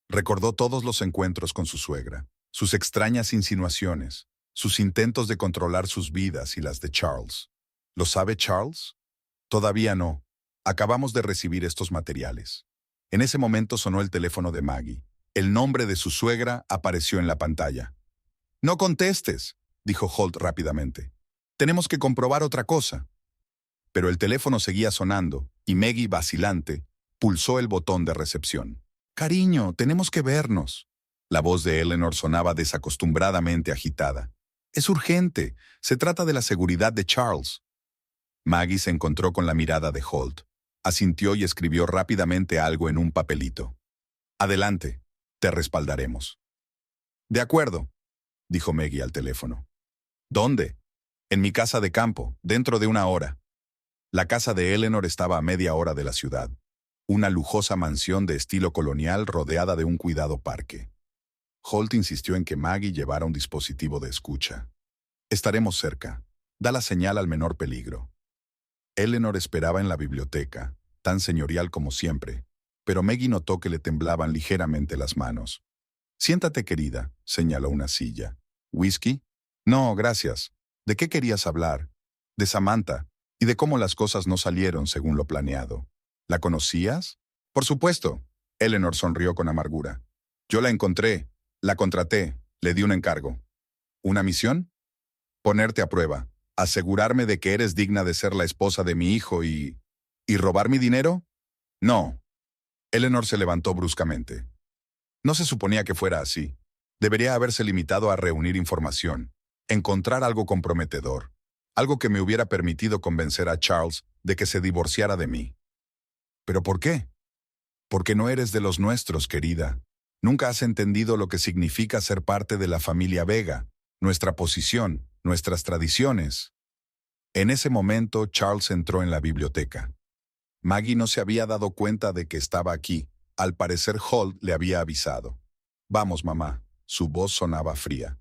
Recordó todos los encuentros con su suegra, sus extrañas insinuaciones, sus intentos de controlar sus vidas y las de Charles. ¿Lo sabe Charles? Todavía no. Acabamos de recibir estos materiales. En ese momento sonó el teléfono de Maggie. El nombre de su suegra apareció en la pantalla. No contestes, dijo Holt rápidamente. Tenemos que comprobar otra cosa. Pero el teléfono seguía sonando, y Maggie, vacilante, pulsó el botón de recepción. Cariño, tenemos que vernos. La voz de Eleanor sonaba desacostumbradamente agitada. Es urgente. Se trata de la seguridad de Charles. Maggie se encontró con la mirada de Holt. Asintió y escribió rápidamente algo en un papelito. Adelante. Te respaldaremos. De acuerdo, dijo Maggie al teléfono. ¿Dónde? En mi casa de campo, dentro de una hora. La casa de Eleanor estaba a media hora de la ciudad. Una lujosa mansión de estilo colonial rodeada de un cuidado parque. Holt insistió en que Maggie llevara un dispositivo de escucha. Estaremos cerca. Da la señal al menor peligro. Eleanor esperaba en la biblioteca, tan señorial como siempre, pero Maggie notó que le temblaban ligeramente las manos. Siéntate, querida, señaló una silla. ¿Whisky? No, gracias. ¿De qué querías hablar? De Samantha, y de cómo las cosas no salieron según lo planeado. ¿La conocías? Por supuesto. Eleanor sonrió con amargura. Yo la encontré, la contraté, le di un encargo. ¿Una misión? Ponerte a prueba, asegurarme de que eres digna de ser la esposa de mi hijo y... ¿Y robar mi dinero? No. Eleanor se levantó bruscamente. No se suponía que fuera así. Debería haberse limitado a reunir información, encontrar algo comprometedor, algo que me hubiera permitido convencer a Charles de que se divorciara de mí. ¿Pero por qué? Porque no eres de los nuestros, querida. Nunca has entendido lo que significa ser parte de la familia Vega, nuestra posición, nuestras tradiciones. En ese momento, Charles entró en la biblioteca. Maggie no se había dado cuenta de que estaba aquí. Al parecer, Holt le había avisado. Vamos, mamá. Su voz sonaba fría.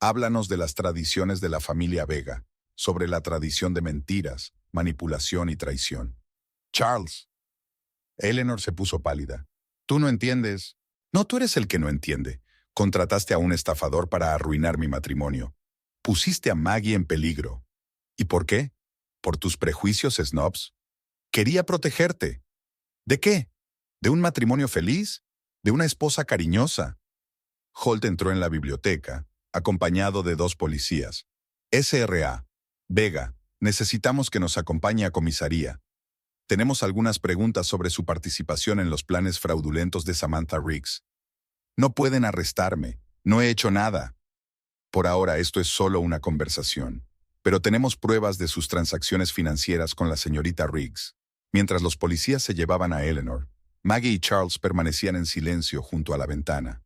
Háblanos de las tradiciones de la familia Vega, sobre la tradición de mentiras, manipulación y traición. Charles. Eleanor se puso pálida. Tú no entiendes. No, tú eres el que no entiende. Contrataste a un estafador para arruinar mi matrimonio. Pusiste a Maggie en peligro. ¿Y por qué? ¿Por tus prejuicios snobs? Quería protegerte. ¿De qué? ¿De un matrimonio feliz? ¿De una esposa cariñosa? Holt entró en la biblioteca, acompañado de 2 policías. SRA. Vega, necesitamos que nos acompañe a comisaría. Tenemos algunas preguntas sobre su participación en los planes fraudulentos de Samantha Riggs. No pueden arrestarme. No he hecho nada. Por ahora esto es solo una conversación. Pero tenemos pruebas de sus transacciones financieras con la señorita Riggs. Mientras los policías se llevaban a Eleanor, Maggie y Charles permanecían en silencio junto a la ventana.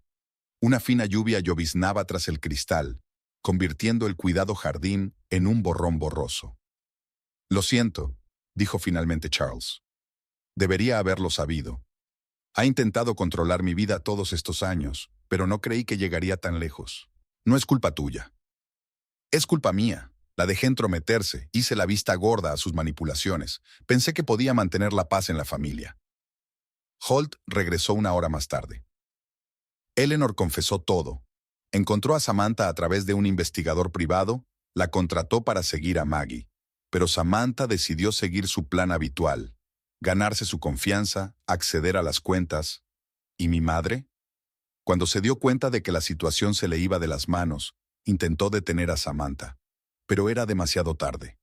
Una fina lluvia lloviznaba tras el cristal, convirtiendo el cuidado jardín en un borrón borroso. Lo siento, dijo finalmente Charles. Debería haberlo sabido. Ha intentado controlar mi vida todos estos años, pero no creí que llegaría tan lejos. No es culpa tuya. Es culpa mía. La dejé entrometerse, hice la vista gorda a sus manipulaciones. Pensé que podía mantener la paz en la familia. Holt regresó una hora más tarde. Eleanor confesó todo. Encontró a Samantha a través de un investigador privado, la contrató para seguir a Maggie. Pero Samantha decidió seguir su plan habitual, ganarse su confianza, acceder a las cuentas. ¿Y mi madre? Cuando se dio cuenta de que la situación se le iba de las manos, intentó detener a Samantha. Pero era demasiado tarde.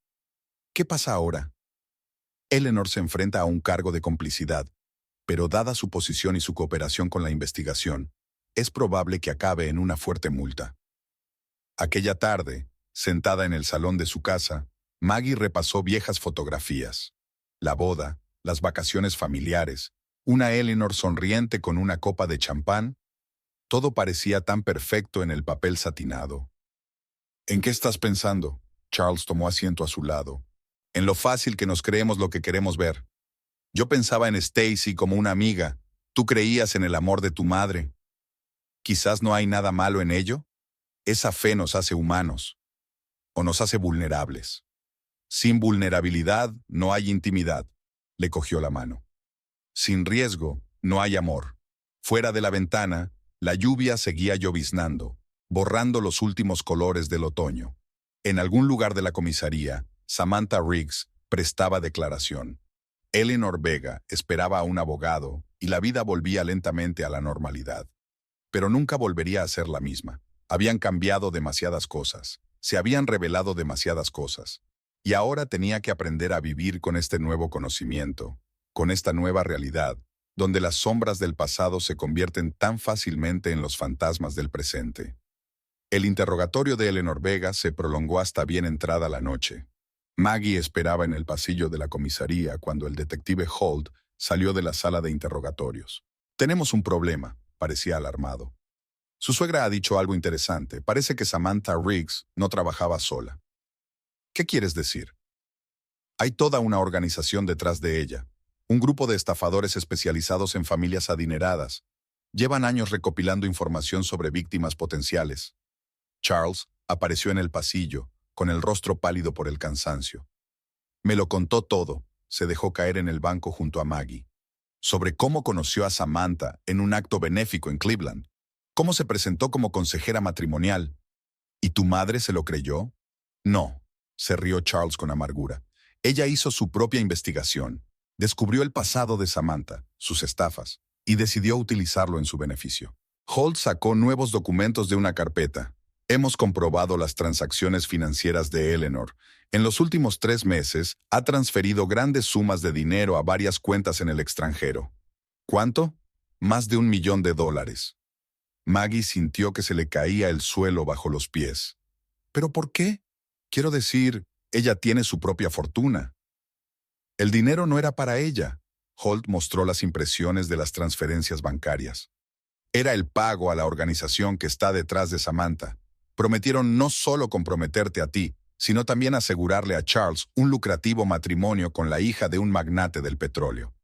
¿Qué pasa ahora? Eleanor se enfrenta a un cargo de complicidad, pero dada su posición y su cooperación con la investigación, es probable que acabe en una fuerte multa. Aquella tarde, sentada en el salón de su casa, Maggie repasó viejas fotografías. La boda, las vacaciones familiares, una Eleanor sonriente con una copa de champán. Todo parecía tan perfecto en el papel satinado. ¿En qué estás pensando? Charles tomó asiento a su lado. En lo fácil que nos creemos lo que queremos ver. Yo pensaba en Stacy como una amiga. Tú creías en el amor de tu madre. Quizás no hay nada malo en ello. Esa fe nos hace humanos. O nos hace vulnerables. Sin vulnerabilidad no hay intimidad. Le cogió la mano. Sin riesgo no hay amor. Fuera de la ventana, la lluvia seguía lloviznando, borrando los últimos colores del otoño. En algún lugar de la comisaría, Samantha Riggs prestaba declaración. Eleanor Vega esperaba a un abogado y la vida volvía lentamente a la normalidad. Pero nunca volvería a ser la misma. Habían cambiado demasiadas cosas. Se habían revelado demasiadas cosas. Y ahora tenía que aprender a vivir con este nuevo conocimiento, con esta nueva realidad, donde las sombras del pasado se convierten tan fácilmente en los fantasmas del presente. El interrogatorio de Eleanor Vega se prolongó hasta bien entrada la noche. Maggie esperaba en el pasillo de la comisaría cuando el detective Holt salió de la sala de interrogatorios. «Tenemos un problema», parecía alarmado. Su suegra ha dicho algo interesante. Parece que Samantha Riggs no trabajaba sola. ¿Qué quieres decir? Hay toda una organización detrás de ella. Un grupo de estafadores especializados en familias adineradas. Llevan años recopilando información sobre víctimas potenciales. Charles apareció en el pasillo, con el rostro pálido por el cansancio. Me lo contó todo. Se dejó caer en el banco junto a Maggie. Sobre cómo conoció a Samantha en un acto benéfico en Cleveland. Cómo se presentó como consejera matrimonial. ¿Y tu madre se lo creyó? No, se rió Charles con amargura. Ella hizo su propia investigación. Descubrió el pasado de Samantha, sus estafas, y decidió utilizarlo en su beneficio. Holt sacó nuevos documentos de una carpeta. Hemos comprobado las transacciones financieras de Eleanor. En los últimos 3 meses, ha transferido grandes sumas de dinero a varias cuentas en el extranjero. ¿Cuánto? Más de $1 millón. Maggie sintió que se le caía el suelo bajo los pies. ¿Pero por qué? Quiero decir, ella tiene su propia fortuna. El dinero no era para ella. Holt mostró las impresiones de las transferencias bancarias. Era el pago a la organización que está detrás de Samantha. Prometieron no solo comprometerte a ti, sino también asegurarle a Charles un lucrativo matrimonio con la hija de un magnate del petróleo.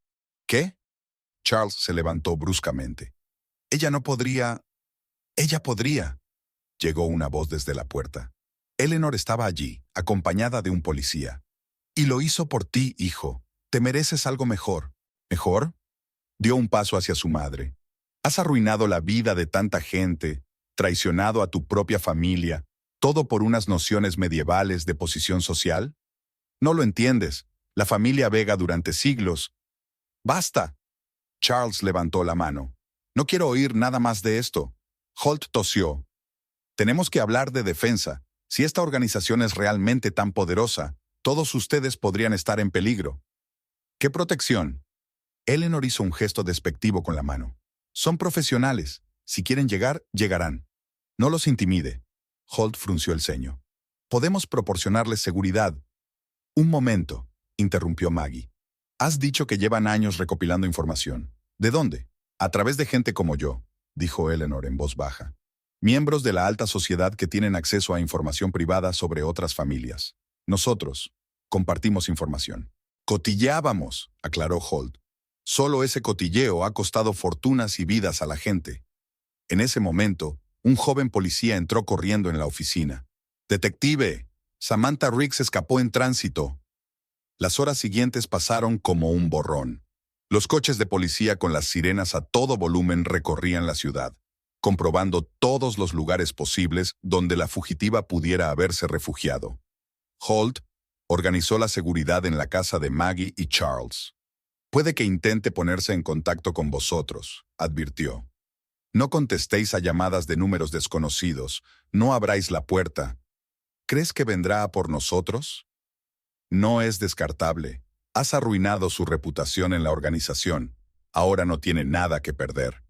¿Qué? Charles se levantó bruscamente. Ella no podría... Ella podría. Llegó una voz desde la puerta. Eleanor estaba allí, acompañada de un policía. Y lo hizo por ti, hijo. Te mereces algo mejor. ¿Mejor? Dio un paso hacia su madre. Has arruinado la vida de tanta gente, traicionado a tu propia familia, todo por unas nociones medievales de posición social. No lo entiendes. La familia Vega durante siglos. ¡Basta! Charles levantó la mano. No quiero oír nada más de esto. Holt tosió. Tenemos que hablar de defensa. Si esta organización es realmente tan poderosa, todos ustedes podrían estar en peligro. ¿Qué protección? Eleanor hizo un gesto despectivo con la mano. Son profesionales. Si quieren llegar, llegarán. No los intimide. Holt frunció el ceño. Podemos proporcionarles seguridad. Un momento, interrumpió Maggie. Has dicho que llevan años recopilando información. ¿De dónde? A través de gente como yo, dijo Eleanor en voz baja. Miembros de la alta sociedad que tienen acceso a información privada sobre otras familias. Nosotros compartimos información. Cotilleábamos, aclaró Holt. Solo ese cotilleo ha costado fortunas y vidas a la gente. En ese momento, un joven policía entró corriendo en la oficina. «Detective, Samantha Riggs escapó en tránsito». Las horas siguientes pasaron como un borrón. Los coches de policía con las sirenas a todo volumen recorrían la ciudad, comprobando todos los lugares posibles donde la fugitiva pudiera haberse refugiado. Holt organizó la seguridad en la casa de Maggie y Charles. «Puede que intente ponerse en contacto con vosotros», advirtió. «No contestéis a llamadas de números desconocidos, no abráis la puerta. ¿Crees que vendrá a por nosotros? No es descartable. Has arruinado su reputación en la organización. Ahora no tiene nada que perder».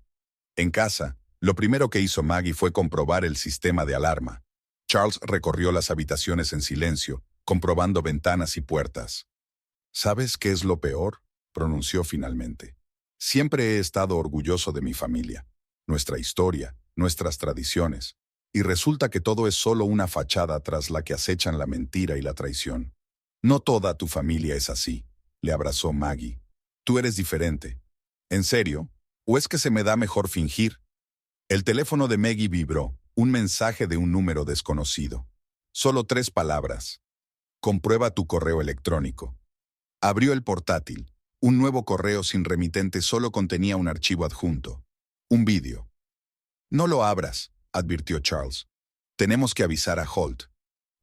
En casa, lo primero que hizo Maggie fue comprobar el sistema de alarma. Charles recorrió las habitaciones en silencio, comprobando ventanas y puertas. «¿Sabes qué es lo peor?», pronunció finalmente. «Siempre he estado orgulloso de mi familia, nuestra historia, nuestras tradiciones, y resulta que todo es solo una fachada tras la que acechan la mentira y la traición. No toda tu familia es así», le abrazó Maggie. «Tú eres diferente. ¿En serio? ¿O es que se me da mejor fingir?» El teléfono de Maggie vibró, un mensaje de un número desconocido. Solo 3 palabras. «Comprueba tu correo electrónico». Abrió el portátil. Un nuevo correo sin remitente solo contenía un archivo adjunto. Un vídeo. «No lo abras», advirtió Charles. «Tenemos que avisar a Holt».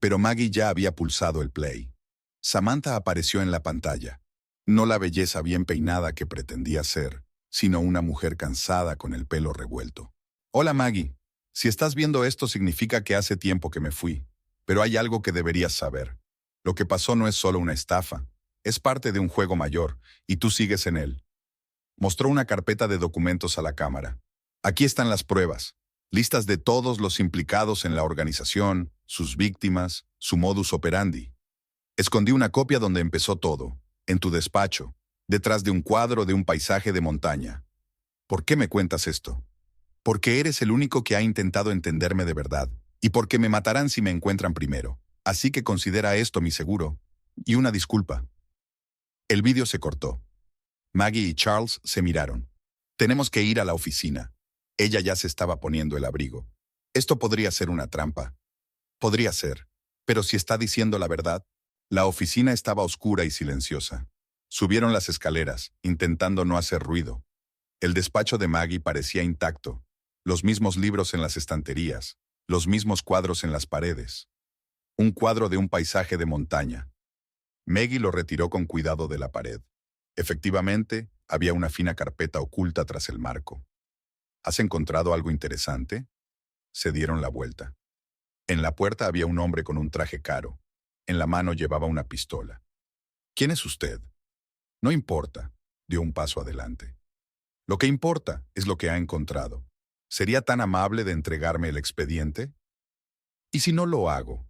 Pero Maggie ya había pulsado el play. Samantha apareció en la pantalla. No la belleza bien peinada que pretendía ser, sino una mujer cansada con el pelo revuelto. «Hola, Maggie. Si estás viendo esto significa que hace tiempo que me fui, pero hay algo que deberías saber. Lo que pasó no es solo una estafa, es parte de un juego mayor, y tú sigues en él. Mostró una carpeta de documentos a la cámara. Aquí están las pruebas, listas de todos los implicados en la organización, sus víctimas, su modus operandi. Escondí una copia donde empezó todo, en tu despacho, detrás de un cuadro de un paisaje de montaña. ¿Por qué me cuentas esto? Porque eres el único que ha intentado entenderme de verdad, y porque me matarán si me encuentran primero. Así que considera esto mi seguro, y una disculpa. El vídeo se cortó. Maggie y Charles se miraron. Tenemos que ir a la oficina. Ella ya se estaba poniendo el abrigo. Esto podría ser una trampa. Podría ser. Pero si está diciendo la verdad, la oficina estaba oscura y silenciosa. Subieron las escaleras, intentando no hacer ruido. El despacho de Maggie parecía intacto. Los mismos libros en las estanterías, los mismos cuadros en las paredes. Un cuadro de un paisaje de montaña. Maggie lo retiró con cuidado de la pared. Efectivamente, había una fina carpeta oculta tras el marco. ¿Has encontrado algo interesante? Se dieron la vuelta. En la puerta había un hombre con un traje caro. En la mano llevaba una pistola. ¿Quién es usted? No importa, dio un paso adelante. Lo que importa es lo que ha encontrado. ¿Sería tan amable de entregarme el expediente? ¿Y si no lo hago?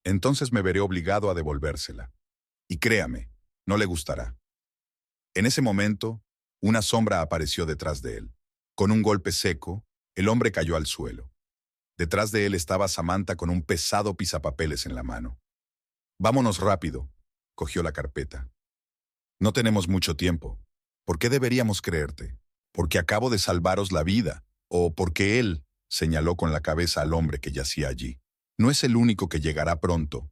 Entonces me veré obligado a devolvérsela. Y créame, no le gustará. En ese momento, una sombra apareció detrás de él. Con un golpe seco, el hombre cayó al suelo. Detrás de él estaba Samantha con un pesado pisapapeles en la mano. Vámonos rápido, cogió la carpeta. No tenemos mucho tiempo. ¿Por qué deberíamos creerte? ¿Porque acabo de salvaros la vida? ¿O porque él, señaló con la cabeza al hombre que yacía allí, no es el único que llegará pronto?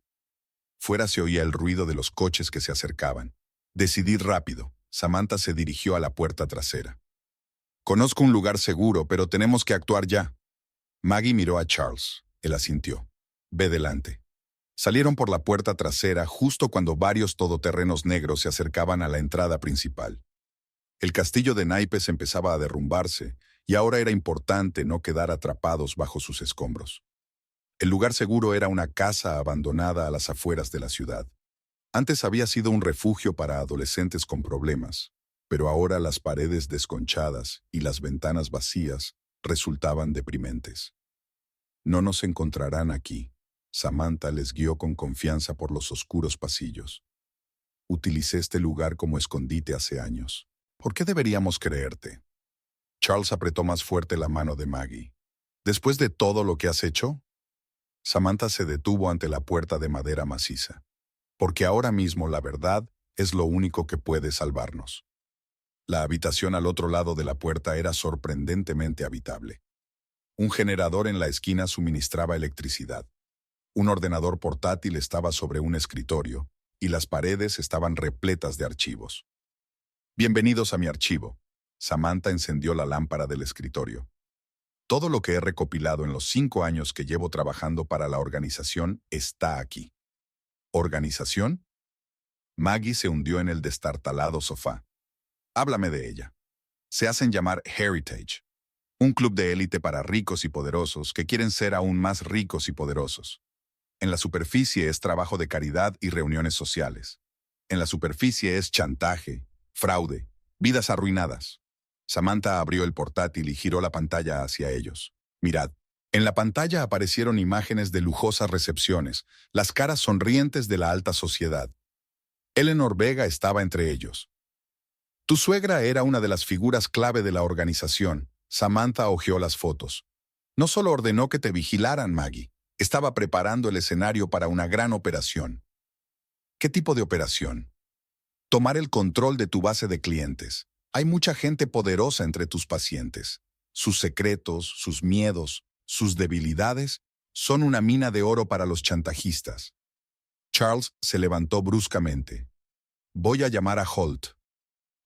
Fuera se oía el ruido de los coches que se acercaban. Decidid rápido. Samantha se dirigió a la puerta trasera. Conozco un lugar seguro, pero tenemos que actuar ya. Maggie miró a Charles. Él asintió. Ve delante. Salieron por la puerta trasera justo cuando varios todoterrenos negros se acercaban a la entrada principal. El castillo de naipes empezaba a derrumbarse, y ahora era importante no quedar atrapados bajo sus escombros. El lugar seguro era una casa abandonada a las afueras de la ciudad. Antes había sido un refugio para adolescentes con problemas, pero ahora las paredes desconchadas y las ventanas vacías resultaban deprimentes. No nos encontrarán aquí. Samantha les guió con confianza por los oscuros pasillos. Utilicé este lugar como escondite hace años. ¿Por qué deberíamos creerte? Charles apretó más fuerte la mano de Maggie. ¿Después de todo lo que has hecho? Samantha se detuvo ante la puerta de madera maciza. Porque ahora mismo la verdad es lo único que puede salvarnos. La habitación al otro lado de la puerta era sorprendentemente habitable. Un generador en la esquina suministraba electricidad. Un ordenador portátil estaba sobre un escritorio, y las paredes estaban repletas de archivos. Bienvenidos a mi archivo. Samantha encendió la lámpara del escritorio. Todo lo que he recopilado en los 5 años que llevo trabajando para la organización está aquí. ¿Organización? Maggie se hundió en el destartalado sofá. Háblame de ella. Se hacen llamar Heritage, un club de élite para ricos y poderosos que quieren ser aún más ricos y poderosos. En la superficie es trabajo de caridad y reuniones sociales. En la superficie es chantaje, fraude, vidas arruinadas. Samantha abrió el portátil y giró la pantalla hacia ellos. Mirad. En la pantalla aparecieron imágenes de lujosas recepciones, las caras sonrientes de la alta sociedad. Eleanor Vega estaba entre ellos. Tu suegra era una de las figuras clave de la organización. Samantha hojeó las fotos. No solo ordenó que te vigilaran, Maggie, estaba preparando el escenario para una gran operación. ¿Qué tipo de operación? Tomar el control de tu base de clientes. Hay mucha gente poderosa entre tus pacientes. Sus secretos, sus miedos, sus debilidades son una mina de oro para los chantajistas. Charles se levantó bruscamente. Voy a llamar a Holt.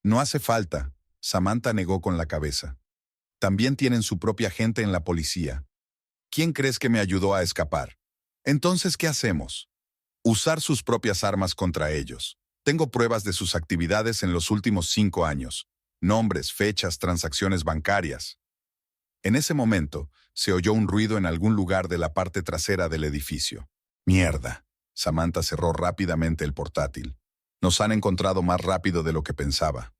No hace falta, Samantha negó con la cabeza. También tienen su propia gente en la policía. ¿Quién crees que me ayudó a escapar? Entonces, ¿qué hacemos? Usar sus propias armas contra ellos. Tengo pruebas de sus actividades en los últimos 5 años. Nombres, fechas, transacciones bancarias. En ese momento, se oyó un ruido en algún lugar de la parte trasera del edificio. ¡Mierda! Samantha cerró rápidamente el portátil. Nos han encontrado más rápido de lo que pensaba.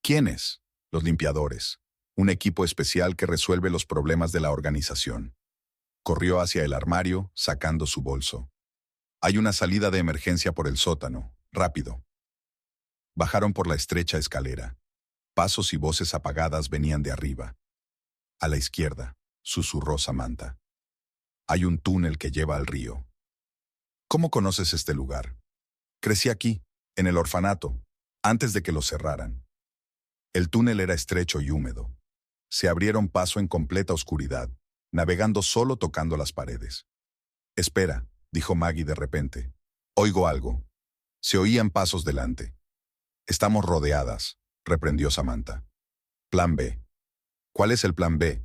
¿Quiénes? Los limpiadores. Un equipo especial que resuelve los problemas de la organización. Corrió hacia el armario, sacando su bolso. Hay una salida de emergencia por el sótano. Rápido. Bajaron por la estrecha escalera. Pasos y voces apagadas venían de arriba. A la izquierda, susurró Samantha. Hay un túnel que lleva al río. ¿Cómo conoces este lugar? Crecí aquí, en el orfanato, antes de que lo cerraran. El túnel era estrecho y húmedo. Se abrieron paso en completa oscuridad, navegando solo tocando las paredes. Espera, dijo Maggie de repente. Oigo algo. Se oían pasos delante. Estamos rodeadas, reprendió Samantha. Plan B. ¿Cuál es el plan B?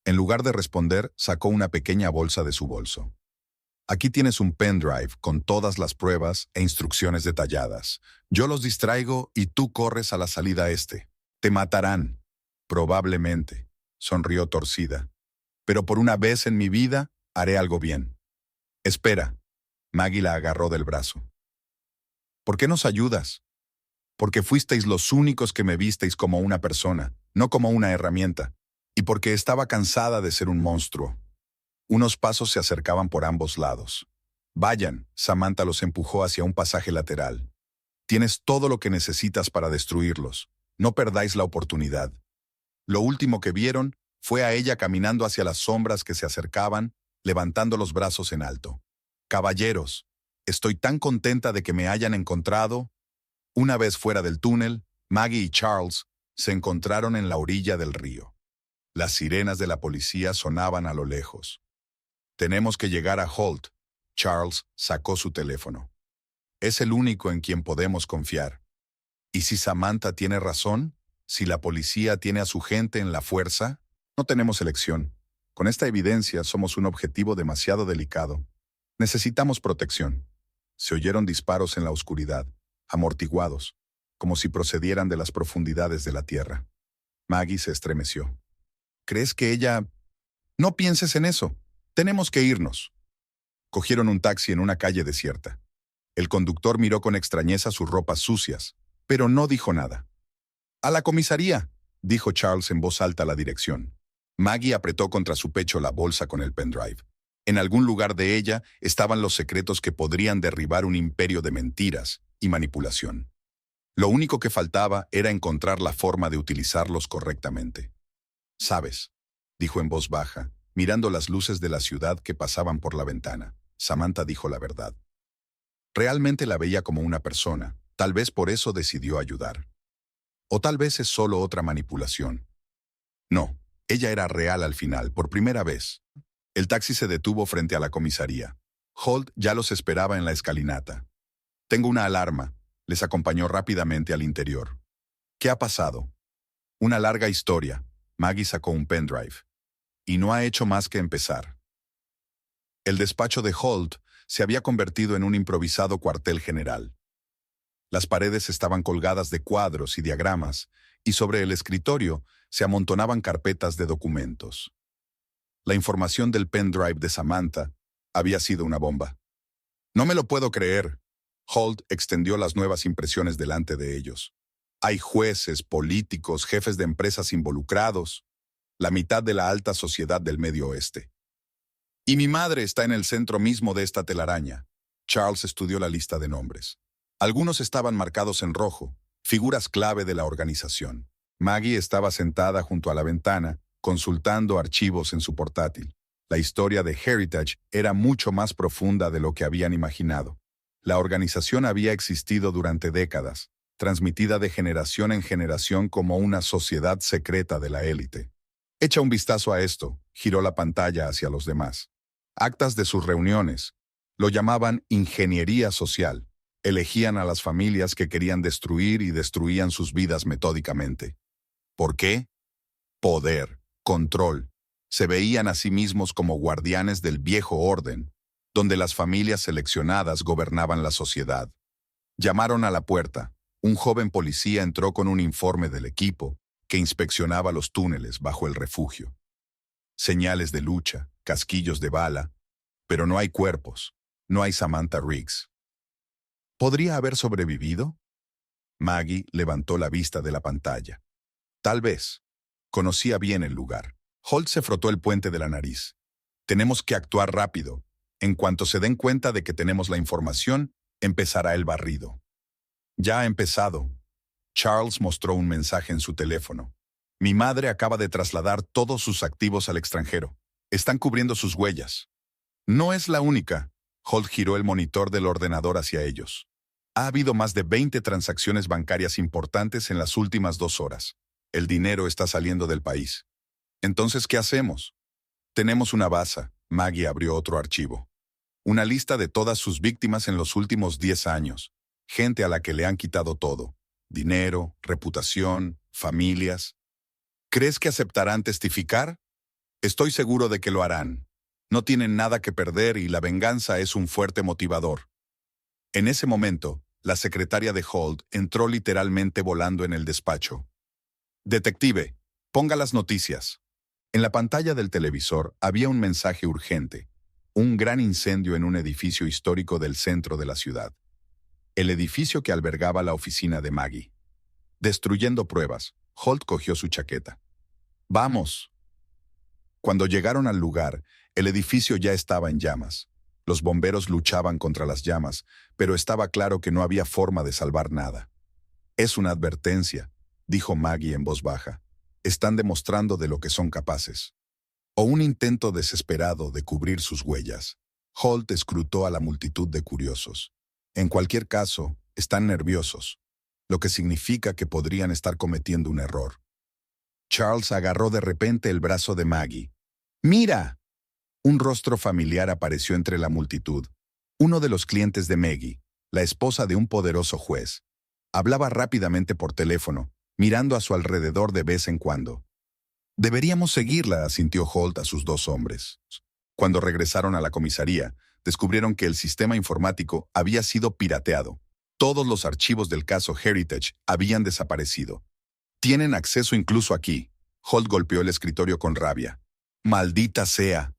En lugar de responder, sacó una pequeña bolsa de su bolso. Aquí tienes un pendrive con todas las pruebas e instrucciones detalladas. Yo los distraigo y tú corres a la salida este. Te matarán. Probablemente, sonrió torcida. Pero por una vez en mi vida, haré algo bien. Espera. Maggie la agarró del brazo. ¿Por qué nos ayudas? Porque fuisteis los únicos que me visteis como una persona, no como una herramienta, y porque estaba cansada de ser un monstruo. Unos pasos se acercaban por ambos lados. Vayan, Samantha los empujó hacia un pasaje lateral. Tienes todo lo que necesitas para destruirlos. No perdáis la oportunidad. Lo último que vieron fue a ella caminando hacia las sombras que se acercaban, levantando los brazos en alto. Caballeros, estoy tan contenta de que me hayan encontrado. Una vez fuera del túnel, Maggie y Charles se encontraron en la orilla del río. Las sirenas de la policía sonaban a lo lejos. Tenemos que llegar a Holt. Charles sacó su teléfono. Es el único en quien podemos confiar. ¿Y si Samantha tiene razón? ¿Si la policía tiene a su gente en la fuerza? No tenemos elección. Con esta evidencia somos un objetivo demasiado delicado. Necesitamos protección. Se oyeron disparos en la oscuridad, amortiguados, como si procedieran de las profundidades de la tierra. Maggie se estremeció. ¿Crees que ella...? No pienses en eso. Tenemos que irnos. Cogieron un taxi en una calle desierta. El conductor miró con extrañeza sus ropas sucias, pero no dijo nada. «A la comisaría», dijo Charles en voz alta a la dirección. Maggie apretó contra su pecho la bolsa con el pendrive. En algún lugar de ella estaban los secretos que podrían derribar un imperio de mentiras y manipulación. Lo único que faltaba era encontrar la forma de utilizarlos correctamente. «¿Sabes?», dijo en voz baja, mirando las luces de la ciudad que pasaban por la ventana. Samantha dijo la verdad. Realmente la veía como una persona, tal vez por eso decidió ayudar. O tal vez es solo otra manipulación. No, ella era real al final, por primera vez. El taxi se detuvo frente a la comisaría. Holt ya los esperaba en la escalinata. «Tengo una alarma», les acompañó rápidamente al interior. «¿Qué ha pasado?» «Una larga historia». Maggie sacó un pendrive. «Y no ha hecho más que empezar». El despacho de Holt se había convertido en un improvisado cuartel general. Las paredes estaban colgadas de cuadros y diagramas, y sobre el escritorio se amontonaban carpetas de documentos. La información del pendrive de Samantha había sido una bomba. «No me lo puedo creer». Holt extendió las nuevas impresiones delante de ellos. «Hay jueces, políticos, jefes de empresas involucrados, la mitad de la alta sociedad del Medio Oeste. Y mi madre está en el centro mismo de esta telaraña». Charles estudió la lista de nombres. Algunos estaban marcados en rojo, figuras clave de la organización. Maggie estaba sentada junto a la ventana, consultando archivos en su portátil. La historia de Heritage era mucho más profunda de lo que habían imaginado. La organización había existido durante décadas, transmitida de generación en generación como una sociedad secreta de la élite. «Echa un vistazo a esto», giró la pantalla hacia los demás. Actas de sus reuniones. Lo llamaban ingeniería social. Elegían a las familias que querían destruir y destruían sus vidas metódicamente. ¿Por qué? Poder, control. Se veían a sí mismos como guardianes del viejo orden, donde las familias seleccionadas gobernaban la sociedad. Llamaron a la puerta. Un joven policía entró con un informe del equipo que inspeccionaba los túneles bajo el refugio. Señales de lucha, casquillos de bala, pero no hay cuerpos, no hay Samantha Riggs. ¿Podría haber sobrevivido? Maggie levantó la vista de la pantalla. Tal vez. Conocía bien el lugar. Holt se frotó el puente de la nariz. Tenemos que actuar rápido. En cuanto se den cuenta de que tenemos la información, empezará el barrido. Ya ha empezado. Charles mostró un mensaje en su teléfono. Mi madre acaba de trasladar todos sus activos al extranjero. Están cubriendo sus huellas. No es la única. Holt giró el monitor del ordenador hacia ellos. Ha habido más de 20 transacciones bancarias importantes en las últimas 2 horas. El dinero está saliendo del país. Entonces, ¿qué hacemos? Tenemos una baza. Maggie abrió otro archivo. Una lista de todas sus víctimas en los últimos 10 años. Gente a la que le han quitado todo. Dinero, reputación, familias. ¿Crees que aceptarán testificar? Estoy seguro de que lo harán. No tienen nada que perder y la venganza es un fuerte motivador. En ese momento, la secretaria de Holt entró literalmente volando en el despacho. Detective, ponga las noticias. En la pantalla del televisor había un mensaje urgente. Un gran incendio en un edificio histórico del centro de la ciudad. El edificio que albergaba la oficina de Maggie. Destruyendo pruebas, Holt cogió su chaqueta. ¡Vamos! Cuando llegaron al lugar, el edificio ya estaba en llamas. Los bomberos luchaban contra las llamas, pero estaba claro que no había forma de salvar nada. Es una advertencia, dijo Maggie en voz baja. Están demostrando de lo que son capaces. O un intento desesperado de cubrir sus huellas. Holt escrutó a la multitud de curiosos. En cualquier caso, están nerviosos, lo que significa que podrían estar cometiendo un error. Charles agarró de repente el brazo de Maggie. ¡Mira! Un rostro familiar apareció entre la multitud. Uno de los clientes de Maggie, la esposa de un poderoso juez. Hablaba rápidamente por teléfono, mirando a su alrededor de vez en cuando. Deberíamos seguirla, asintió Holt a sus 2 hombres. Cuando regresaron a la comisaría, descubrieron que el sistema informático había sido pirateado. Todos los archivos del caso Heritage habían desaparecido. Tienen acceso incluso aquí. Holt golpeó el escritorio con rabia. ¡Maldita sea!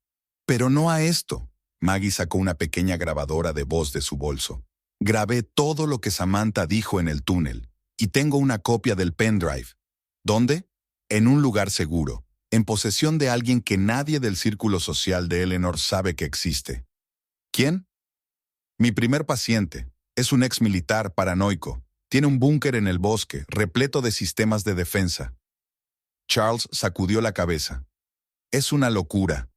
Pero no a esto. Maggie sacó una pequeña grabadora de voz de su bolso. Grabé todo lo que Samantha dijo en el túnel, y tengo una copia del pendrive. ¿Dónde? En un lugar seguro, en posesión de alguien que nadie del círculo social de Eleanor sabe que existe. ¿Quién? Mi primer paciente. Es un ex militar paranoico. Tiene un búnker en el bosque, repleto de sistemas de defensa. Charles sacudió la cabeza. Es una locura.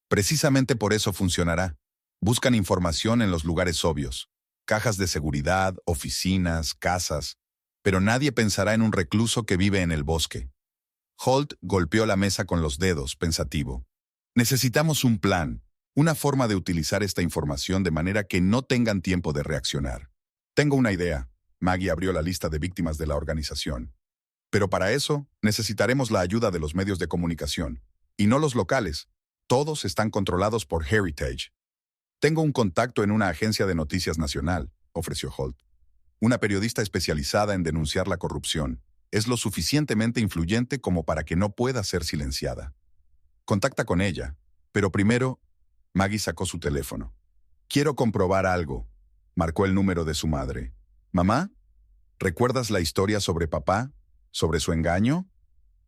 Precisamente por eso funcionará. Buscan información en los lugares obvios. Cajas de seguridad, oficinas, casas. Pero nadie pensará en un recluso que vive en el bosque. Holt golpeó la mesa con los dedos, pensativo. Necesitamos un plan, una forma de utilizar esta información de manera que no tengan tiempo de reaccionar. Tengo una idea. Maggie abrió la lista de víctimas de la organización. Pero para eso, necesitaremos la ayuda de los medios de comunicación. Y no los locales. Todos están controlados por Heritage. Tengo un contacto en una agencia de noticias nacional, ofreció Holt. Una periodista especializada en denunciar la corrupción. Es lo suficientemente influyente como para que no pueda ser silenciada. Contacta con ella. Pero primero, Maggie sacó su teléfono. Quiero comprobar algo. Marcó el número de su madre. ¿Mamá? ¿Recuerdas la historia sobre papá? ¿Sobre su engaño?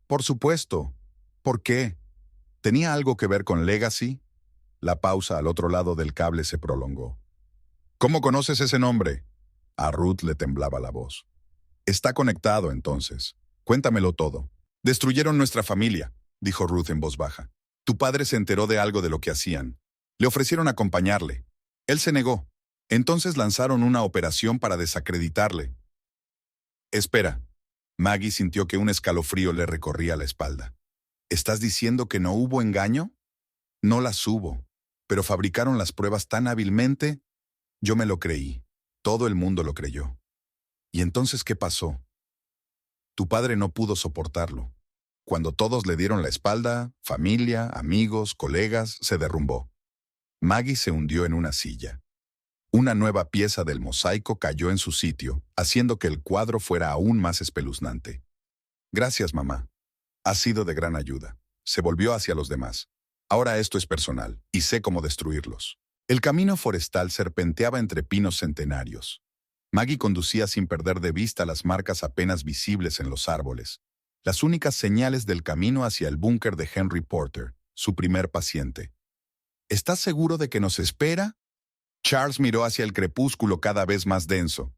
Por supuesto. ¿Por qué? ¿Tenía algo que ver con Legacy? La pausa al otro lado del cable se prolongó. ¿Cómo conoces ese nombre? A Ruth le temblaba la voz. Está conectado, entonces. Cuéntamelo todo. Destruyeron nuestra familia, dijo Ruth en voz baja. Tu padre se enteró de algo de lo que hacían. Le ofrecieron acompañarle. Él se negó. Entonces lanzaron una operación para desacreditarle. Espera. Maggie sintió que un escalofrío le recorría la espalda. ¿Estás diciendo que no hubo engaño? No las hubo, pero fabricaron las pruebas tan hábilmente. Yo me lo creí. Todo el mundo lo creyó. ¿Y entonces qué pasó? Tu padre no pudo soportarlo. Cuando todos le dieron la espalda, familia, amigos, colegas, se derrumbó. Maggie se hundió en una silla. Una nueva pieza del mosaico cayó en su sitio, haciendo que el cuadro fuera aún más espeluznante. Gracias, mamá. Has sido de gran ayuda. Se volvió hacia los demás. Ahora esto es personal, y sé cómo destruirlos. El camino forestal serpenteaba entre pinos centenarios. Maggie conducía sin perder de vista las marcas apenas visibles en los árboles, las únicas señales del camino hacia el búnker de Henry Porter, su primer paciente. ¿Estás seguro de que nos espera? Charles miró hacia el crepúsculo cada vez más denso.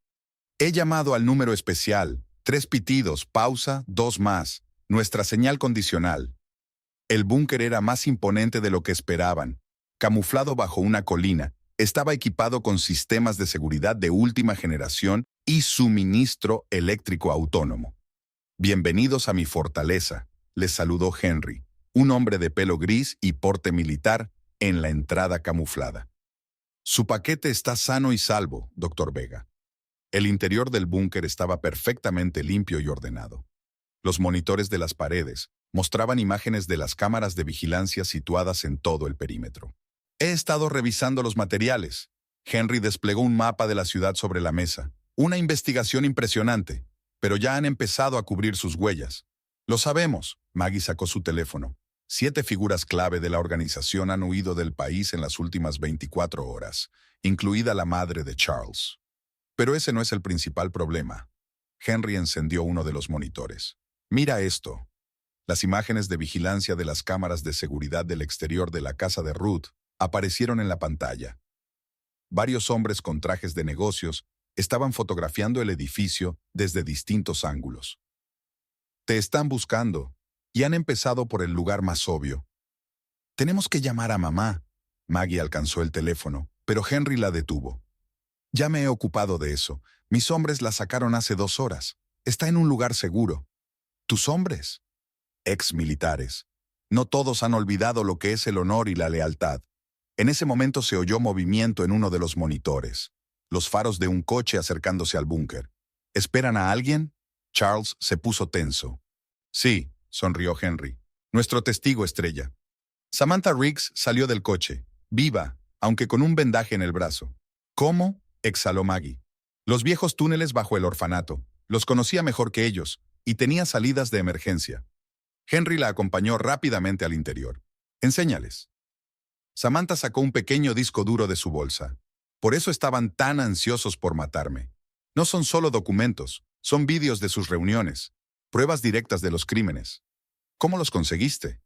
He llamado al número especial. 3 pitidos, pausa, 2 más. Nuestra señal condicional. El búnker era más imponente de lo que esperaban. Camuflado bajo una colina, estaba equipado con sistemas de seguridad de última generación y suministro eléctrico autónomo. Bienvenidos a mi fortaleza, les saludó Henry, un hombre de pelo gris y porte militar, en la entrada camuflada. Su paquete está sano y salvo, Dr. Vega. El interior del búnker estaba perfectamente limpio y ordenado. Los monitores de las paredes mostraban imágenes de las cámaras de vigilancia situadas en todo el perímetro. He estado revisando los materiales. Henry desplegó un mapa de la ciudad sobre la mesa. Una investigación impresionante, pero ya han empezado a cubrir sus huellas. Lo sabemos. Maggie sacó su teléfono. 7 figuras clave de la organización han huido del país en las últimas 24 horas, incluida la madre de Charles. Pero ese no es el principal problema. Henry encendió uno de los monitores. Mira esto. Las imágenes de vigilancia de las cámaras de seguridad del exterior de la casa de Ruth aparecieron en la pantalla. Varios hombres con trajes de negocios estaban fotografiando el edificio desde distintos ángulos. Te están buscando, y han empezado por el lugar más obvio. Tenemos que llamar a mamá. Maggie alcanzó el teléfono, pero Henry la detuvo. Ya me he ocupado de eso. Mis hombres la sacaron hace 2 horas. Está en un lugar seguro. ¿Tus hombres? Ex militares. No todos han olvidado lo que es el honor y la lealtad. En ese momento se oyó movimiento en uno de los monitores. Los faros de un coche acercándose al búnker. ¿Esperan a alguien? Charles se puso tenso. Sí, sonrió Henry. Nuestro testigo estrella. Samantha Riggs salió del coche, viva, aunque con un vendaje en el brazo. ¿Cómo? Exhaló Maggie. Los viejos túneles bajo el orfanato. Los conocía mejor que ellos, y tenía salidas de emergencia. Henry la acompañó rápidamente al interior. Enséñales. Samantha sacó un pequeño disco duro de su bolsa. Por eso estaban tan ansiosos por matarme. No son solo documentos, son vídeos de sus reuniones, pruebas directas de los crímenes. ¿Cómo los conseguiste?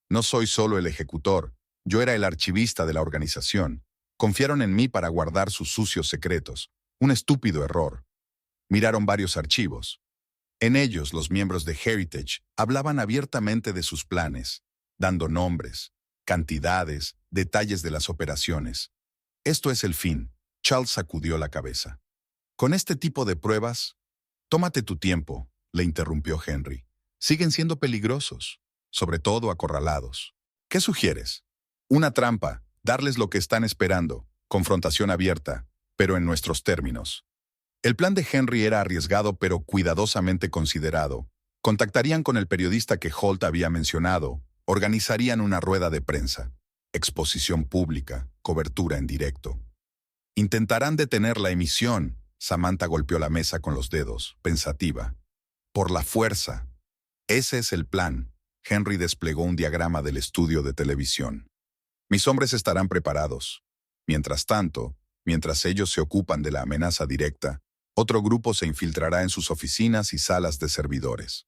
No soy solo el ejecutor, yo era el archivista de la organización. Confiaron en mí para guardar sus sucios secretos. Un estúpido error. Miraron varios archivos. En ellos, los miembros de Heritage hablaban abiertamente de sus planes, dando nombres, cantidades, detalles de las operaciones. Esto es el fin. Charles sacudió la cabeza. Con este tipo de pruebas, tómate tu tiempo, le interrumpió Henry. Siguen siendo peligrosos, sobre todo acorralados. ¿Qué sugieres? Una trampa, darles lo que están esperando, confrontación abierta, pero en nuestros términos. El plan de Henry era arriesgado pero cuidadosamente considerado. Contactarían con el periodista que Holt había mencionado, organizarían una rueda de prensa, exposición pública, cobertura en directo. Intentarán detener la emisión. Samantha golpeó la mesa con los dedos, pensativa. Por la fuerza. Ese es el plan. Henry desplegó un diagrama del estudio de televisión. Mis hombres estarán preparados. Mientras tanto, mientras ellos se ocupan de la amenaza directa, otro grupo se infiltrará en sus oficinas y salas de servidores.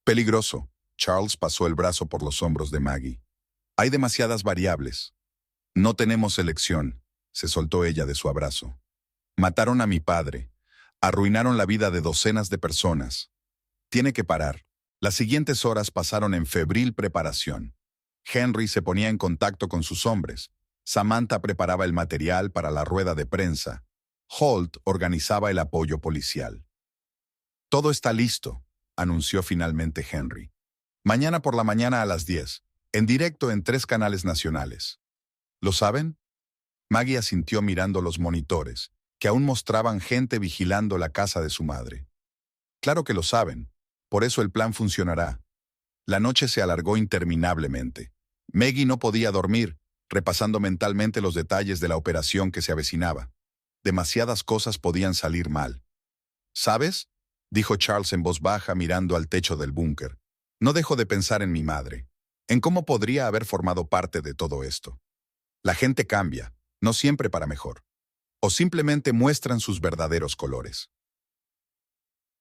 Peligroso. Charles pasó el brazo por los hombros de Maggie. Hay demasiadas variables. No tenemos elección, se soltó ella de su abrazo. Mataron a mi padre. Arruinaron la vida de docenas de personas. Tiene que parar. Las siguientes horas pasaron en febril preparación. Henry se ponía en contacto con sus hombres. Samantha preparaba el material para la rueda de prensa. Holt organizaba el apoyo policial. Todo está listo, anunció finalmente Henry. Mañana por la mañana a las 10, en directo en 3 canales nacionales. ¿Lo saben? Maggie asintió mirando los monitores, que aún mostraban gente vigilando la casa de su madre. Claro que lo saben, por eso el plan funcionará. La noche se alargó interminablemente. Maggie no podía dormir, repasando mentalmente los detalles de la operación que se avecinaba. Demasiadas cosas podían salir mal. ¿Sabes? Dijo Charles en voz baja mirando al techo del búnker. No dejo de pensar en mi madre. en cómo podría haber formado parte de todo esto. La gente cambia, no siempre para mejor, o simplemente muestran sus verdaderos colores.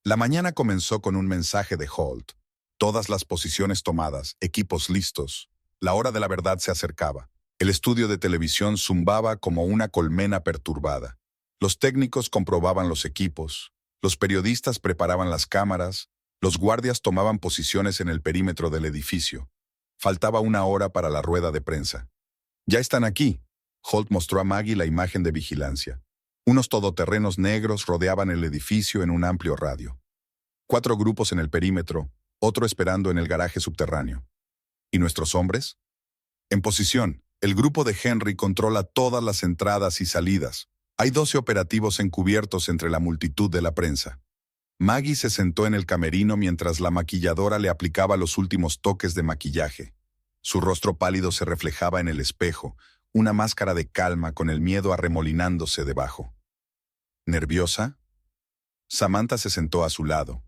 La mañana comenzó con un mensaje de Holt. Todas las posiciones tomadas, equipos listos. La hora de la verdad se acercaba. El estudio de televisión zumbaba como una colmena perturbada. Los técnicos comprobaban los equipos, los periodistas preparaban las cámaras, los guardias tomaban posiciones en el perímetro del edificio. Faltaba una hora para la rueda de prensa. «Ya están aquí». Holt mostró a Maggie la imagen de vigilancia. Unos todoterrenos negros rodeaban el edificio en un amplio radio. 4 grupos en el perímetro, otro esperando en el garaje subterráneo. ¿Y nuestros hombres? En posición, el grupo de Henry controla todas las entradas y salidas. Hay 12 operativos encubiertos entre la multitud de la prensa. Maggie se sentó en el camerino mientras la maquilladora le aplicaba los últimos toques de maquillaje. Su rostro pálido se reflejaba en el espejo, una máscara de calma con el miedo arremolinándose debajo. ¿Nerviosa? Samantha se sentó a su lado.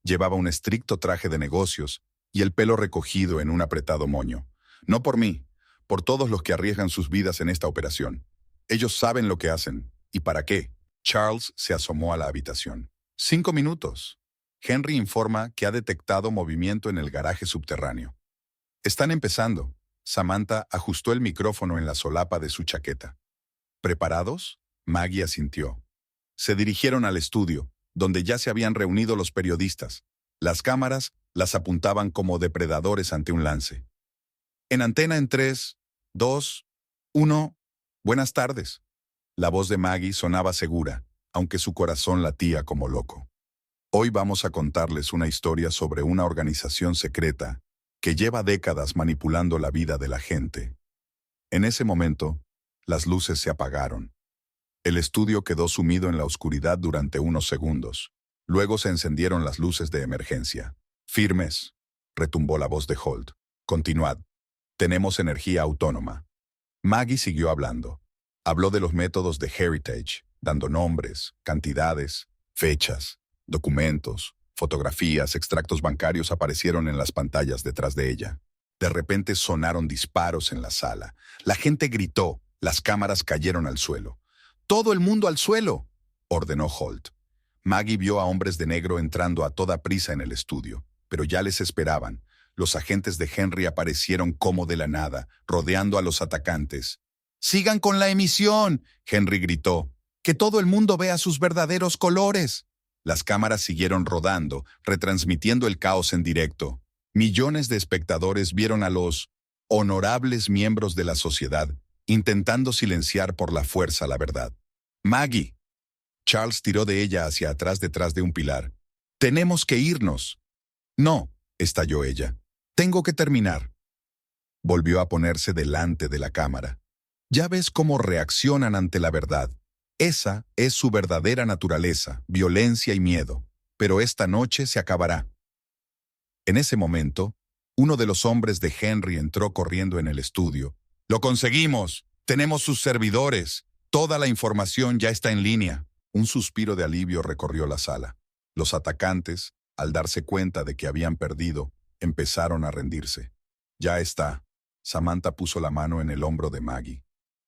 Llevaba un estricto traje de negocios y el pelo recogido en un apretado moño. No por mí, por todos los que arriesgan sus vidas en esta operación. Ellos saben lo que hacen. ¿Y para qué? Charles se asomó a la habitación. 5 minutos. Henry informa que ha detectado movimiento en el garaje subterráneo. Están empezando. Samantha ajustó el micrófono en la solapa de su chaqueta. ¿Preparados? Maggie asintió. Se dirigieron al estudio, donde ya se habían reunido los periodistas. Las cámaras las apuntaban como depredadores ante un lance. En antena en 3, 2, 1. Buenas tardes. La voz de Maggie sonaba segura, aunque su corazón latía como loco. Hoy vamos a contarles una historia sobre una organización secreta que lleva décadas manipulando la vida de la gente. En ese momento, las luces se apagaron. El estudio quedó sumido en la oscuridad durante unos segundos. Luego se encendieron las luces de emergencia. «Firmes», retumbó la voz de Holt. «Continuad. Tenemos energía autónoma». Maggie siguió hablando. Habló de los métodos de Heritage, dando nombres, cantidades, fechas, documentos, fotografías, extractos bancarios aparecieron en las pantallas detrás de ella. De repente sonaron disparos en la sala. La gente gritó, las cámaras cayeron al suelo. «¡Todo el mundo al suelo!», ordenó Holt. Maggie vio a hombres de negro entrando a toda prisa en el estudio, pero ya les esperaban. Los agentes de Henry aparecieron como de la nada, rodeando a los atacantes. «¡Sigan con la emisión!», Henry gritó. «¡Que todo el mundo vea sus verdaderos colores!». Las cámaras siguieron rodando, retransmitiendo el caos en directo. Millones de espectadores vieron a los honorables miembros de la sociedad intentando silenciar por la fuerza la verdad. «Maggie». Charles tiró de ella hacia atrás detrás de un pilar. «Tenemos que irnos». «No», estalló ella. «Tengo que terminar». Volvió a ponerse delante de la cámara. «Ya ves cómo reaccionan ante la verdad. Esa es su verdadera naturaleza, violencia y miedo. Pero esta noche se acabará». En ese momento, uno de los hombres de Henry entró corriendo en el estudio. «¡Lo conseguimos! Tenemos sus servidores. Toda la información ya está en línea». Un suspiro de alivio recorrió la sala. Los atacantes, al darse cuenta de que habían perdido, empezaron a rendirse. «Ya está». Samantha puso la mano en el hombro de Maggie.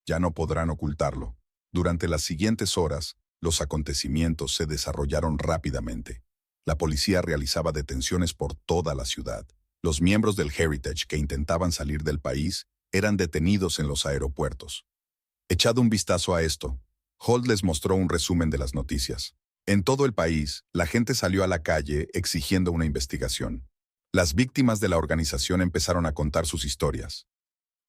«Ya no podrán ocultarlo». Durante las siguientes horas, los acontecimientos se desarrollaron rápidamente. La policía realizaba detenciones por toda la ciudad. Los miembros del Heritage que intentaban salir del país eran detenidos en los aeropuertos. Echado un vistazo a esto, Holt les mostró un resumen de las noticias. En todo el país, la gente salió a la calle exigiendo una investigación. Las víctimas de la organización empezaron a contar sus historias.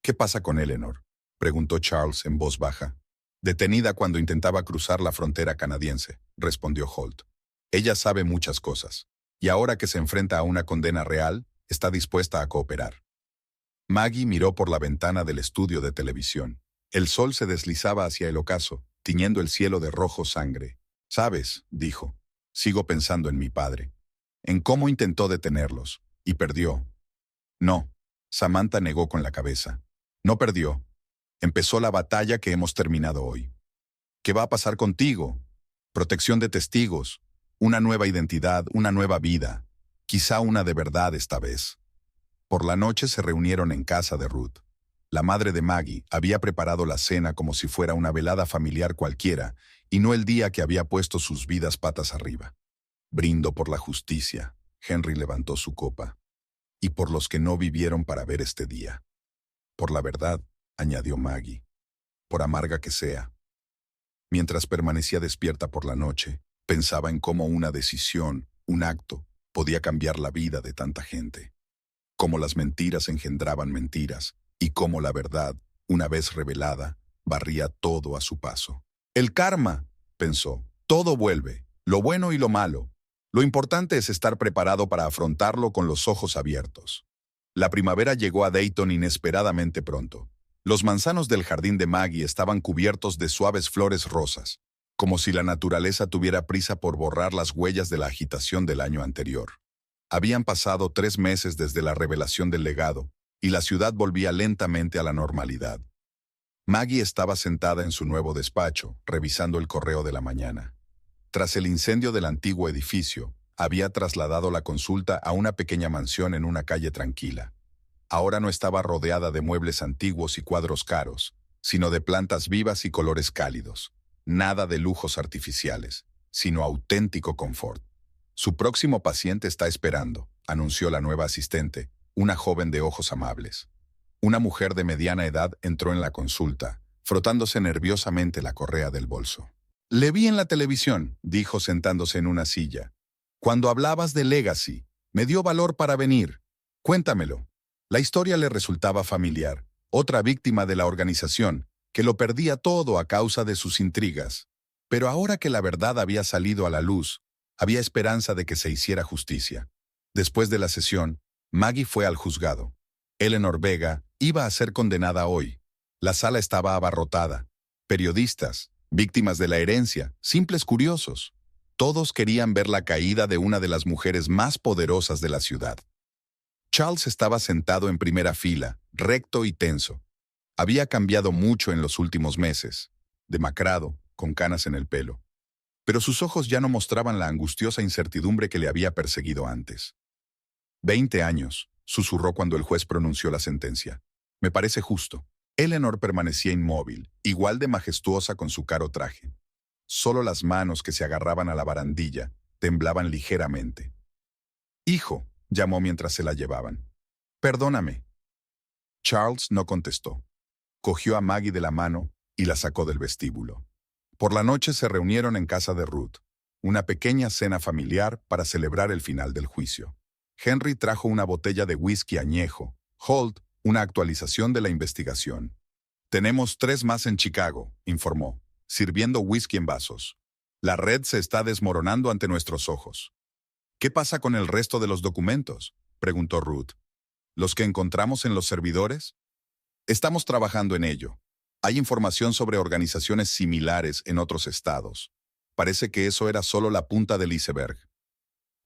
«¿Qué pasa con Eleanor?», preguntó Charles en voz baja. «Detenida cuando intentaba cruzar la frontera canadiense», respondió Holt. «Ella sabe muchas cosas, y ahora que se enfrenta a una condena real, está dispuesta a cooperar». Maggie miró por la ventana del estudio de televisión. El sol se deslizaba hacia el ocaso, tiñendo el cielo de rojo sangre. «¿Sabes?», dijo. «Sigo pensando en mi padre. En cómo intentó detenerlos, y perdió». «No», Samantha negó con la cabeza. «No perdió. Empezó la batalla que hemos terminado hoy». «¿Qué va a pasar contigo?». «Protección de testigos, una nueva identidad, una nueva vida. Quizá una de verdad esta vez». Por la noche se reunieron en casa de Ruth. La madre de Maggie había preparado la cena como si fuera una velada familiar cualquiera, y no el día que había puesto sus vidas patas arriba. Brindo por la justicia. Henry levantó su copa. Y por los que no vivieron para ver este día. Por la verdad, añadió Maggie. Por amarga que sea. Mientras permanecía despierta por la noche, pensaba en cómo una decisión, un acto, podía cambiar la vida de tanta gente. Cómo las mentiras engendraban mentiras, y cómo la verdad, una vez revelada, barría todo a su paso. El karma, pensó, todo vuelve, lo bueno y lo malo. Lo importante es estar preparado para afrontarlo con los ojos abiertos. La primavera llegó a Dayton inesperadamente pronto. Los manzanos del jardín de Maggie estaban cubiertos de suaves flores rosas, como si la naturaleza tuviera prisa por borrar las huellas de la agitación del año anterior. Habían pasado 3 meses desde la revelación del legado, y la ciudad volvía lentamente a la normalidad. Maggie estaba sentada en su nuevo despacho, revisando el correo de la mañana. Tras el incendio del antiguo edificio, había trasladado la consulta a una pequeña mansión en una calle tranquila. Ahora no estaba rodeada de muebles antiguos y cuadros caros, sino de plantas vivas y colores cálidos. Nada de lujos artificiales, sino auténtico confort. Su próximo paciente está esperando, anunció la nueva asistente, una joven de ojos amables. Una mujer de mediana edad entró en la consulta, frotándose nerviosamente la correa del bolso. «Le vi en la televisión», dijo sentándose en una silla. «Cuando hablabas de Legacy, me dio valor para venir. Cuéntamelo». La historia le resultaba familiar, otra víctima de la organización, que lo perdía todo a causa de sus intrigas. Pero ahora que la verdad había salido a la luz, había esperanza de que se hiciera justicia. Después de la sesión, Maggie fue al juzgado. Eleanor Vega iba a ser condenada hoy. La sala estaba abarrotada. Periodistas, víctimas de la herencia, simples curiosos. Todos querían ver la caída de una de las mujeres más poderosas de la ciudad. Charles estaba sentado en primera fila, recto y tenso. Había cambiado mucho en los últimos meses, demacrado, con canas en el pelo. Pero sus ojos ya no mostraban la angustiosa incertidumbre que le había perseguido antes. 20 años, susurró cuando el juez pronunció la sentencia. Me parece justo. Eleanor permanecía inmóvil, igual de majestuosa con su caro traje. Solo las manos que se agarraban a la barandilla temblaban ligeramente. «Hijo», llamó mientras se la llevaban. «Perdóname». Charles no contestó. Cogió a Maggie de la mano y la sacó del vestíbulo. Por la noche se reunieron en casa de Ruth, una pequeña cena familiar para celebrar el final del juicio. Henry trajo una botella de whisky añejo, Holt, una actualización de la investigación. «Tenemos 3 más en Chicago», informó, sirviendo whisky en vasos. «La red se está desmoronando ante nuestros ojos». «¿Qué pasa con el resto de los documentos?», preguntó Ruth. «¿Los que encontramos en los servidores?». «Estamos trabajando en ello. Hay información sobre organizaciones similares en otros estados. Parece que eso era solo la punta del iceberg».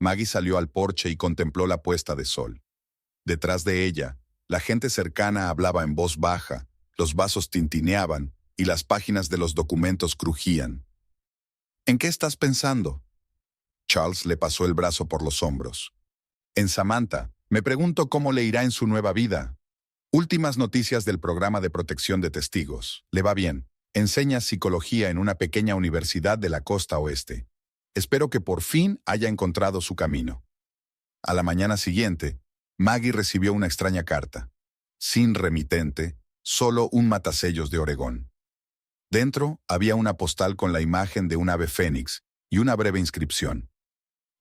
Maggie salió al porche y contempló la puesta de sol. Detrás de ella, la gente cercana hablaba en voz baja, los vasos tintineaban y las páginas de los documentos crujían. «¿En qué estás pensando?». Charles le pasó el brazo por los hombros. «En Samantha. Me pregunto cómo le irá en su nueva vida. Últimas noticias del programa de protección de testigos. Le va bien. Enseña psicología en una pequeña universidad de la costa oeste. Espero que por fin haya encontrado su camino». A la mañana siguiente, Maggie recibió una extraña carta. Sin remitente, solo un matasellos de Oregón. Dentro había una postal con la imagen de un ave fénix y una breve inscripción.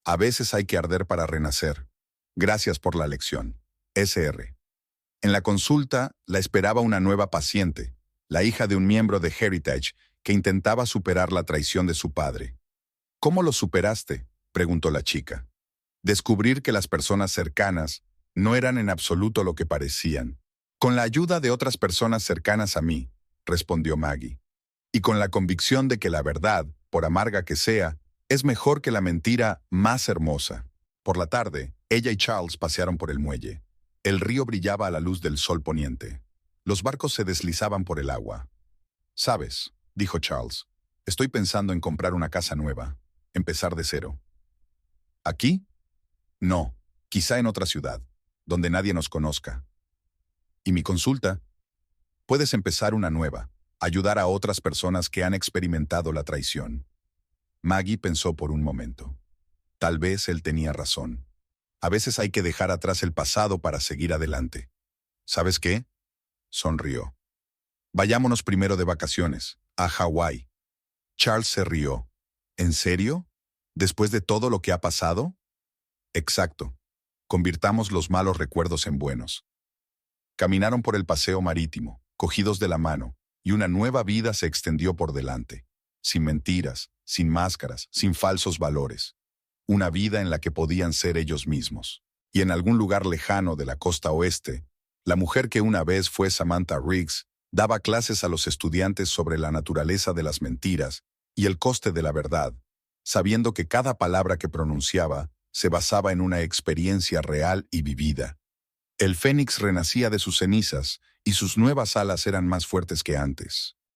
«A veces hay que arder para renacer. Gracias por la lección. S.R.». En la consulta la esperaba una nueva paciente, la hija de un miembro de Heritage que intentaba superar la traición de su padre. «¿Cómo lo superaste?», preguntó la chica. «Descubrir que las personas cercanas no eran en absoluto lo que parecían. Con la ayuda de otras personas cercanas a mí», respondió Maggie. «Y con la convicción de que la verdad, por amarga que sea, es mejor que la mentira más hermosa». Por la tarde, ella y Charles pasearon por el muelle. El río brillaba a la luz del sol poniente. Los barcos se deslizaban por el agua. «¿Sabes?», dijo Charles, «estoy pensando en comprar una casa nueva, empezar de cero». «¿Aquí?». «No, quizá en otra ciudad. donde nadie nos conozca. Y mi consulta, puedes empezar una nueva, ayudar a otras personas que han experimentado la traición. Maggie pensó por un momento. Tal vez él tenía razón. A veces hay que dejar atrás el pasado para seguir adelante. ¿Sabes qué? Sonrió. Vayámonos primero de vacaciones, a Hawái. Charles se rió. ¿En serio? ¿Después de todo lo que ha pasado? Exacto. Convirtamos los malos recuerdos en buenos. Caminaron por el paseo marítimo, cogidos de la mano, y una nueva vida se extendió por delante. Sin mentiras, sin máscaras, sin falsos valores. Una vida en la que podían ser ellos mismos. Y en algún lugar lejano de la costa oeste, la mujer que una vez fue Samantha Riggs daba clases a los estudiantes sobre la naturaleza de las mentiras y el coste de la verdad, sabiendo que cada palabra que pronunciaba se basaba en una experiencia real y vivida. El fénix renacía de sus cenizas y sus nuevas alas eran más fuertes que antes.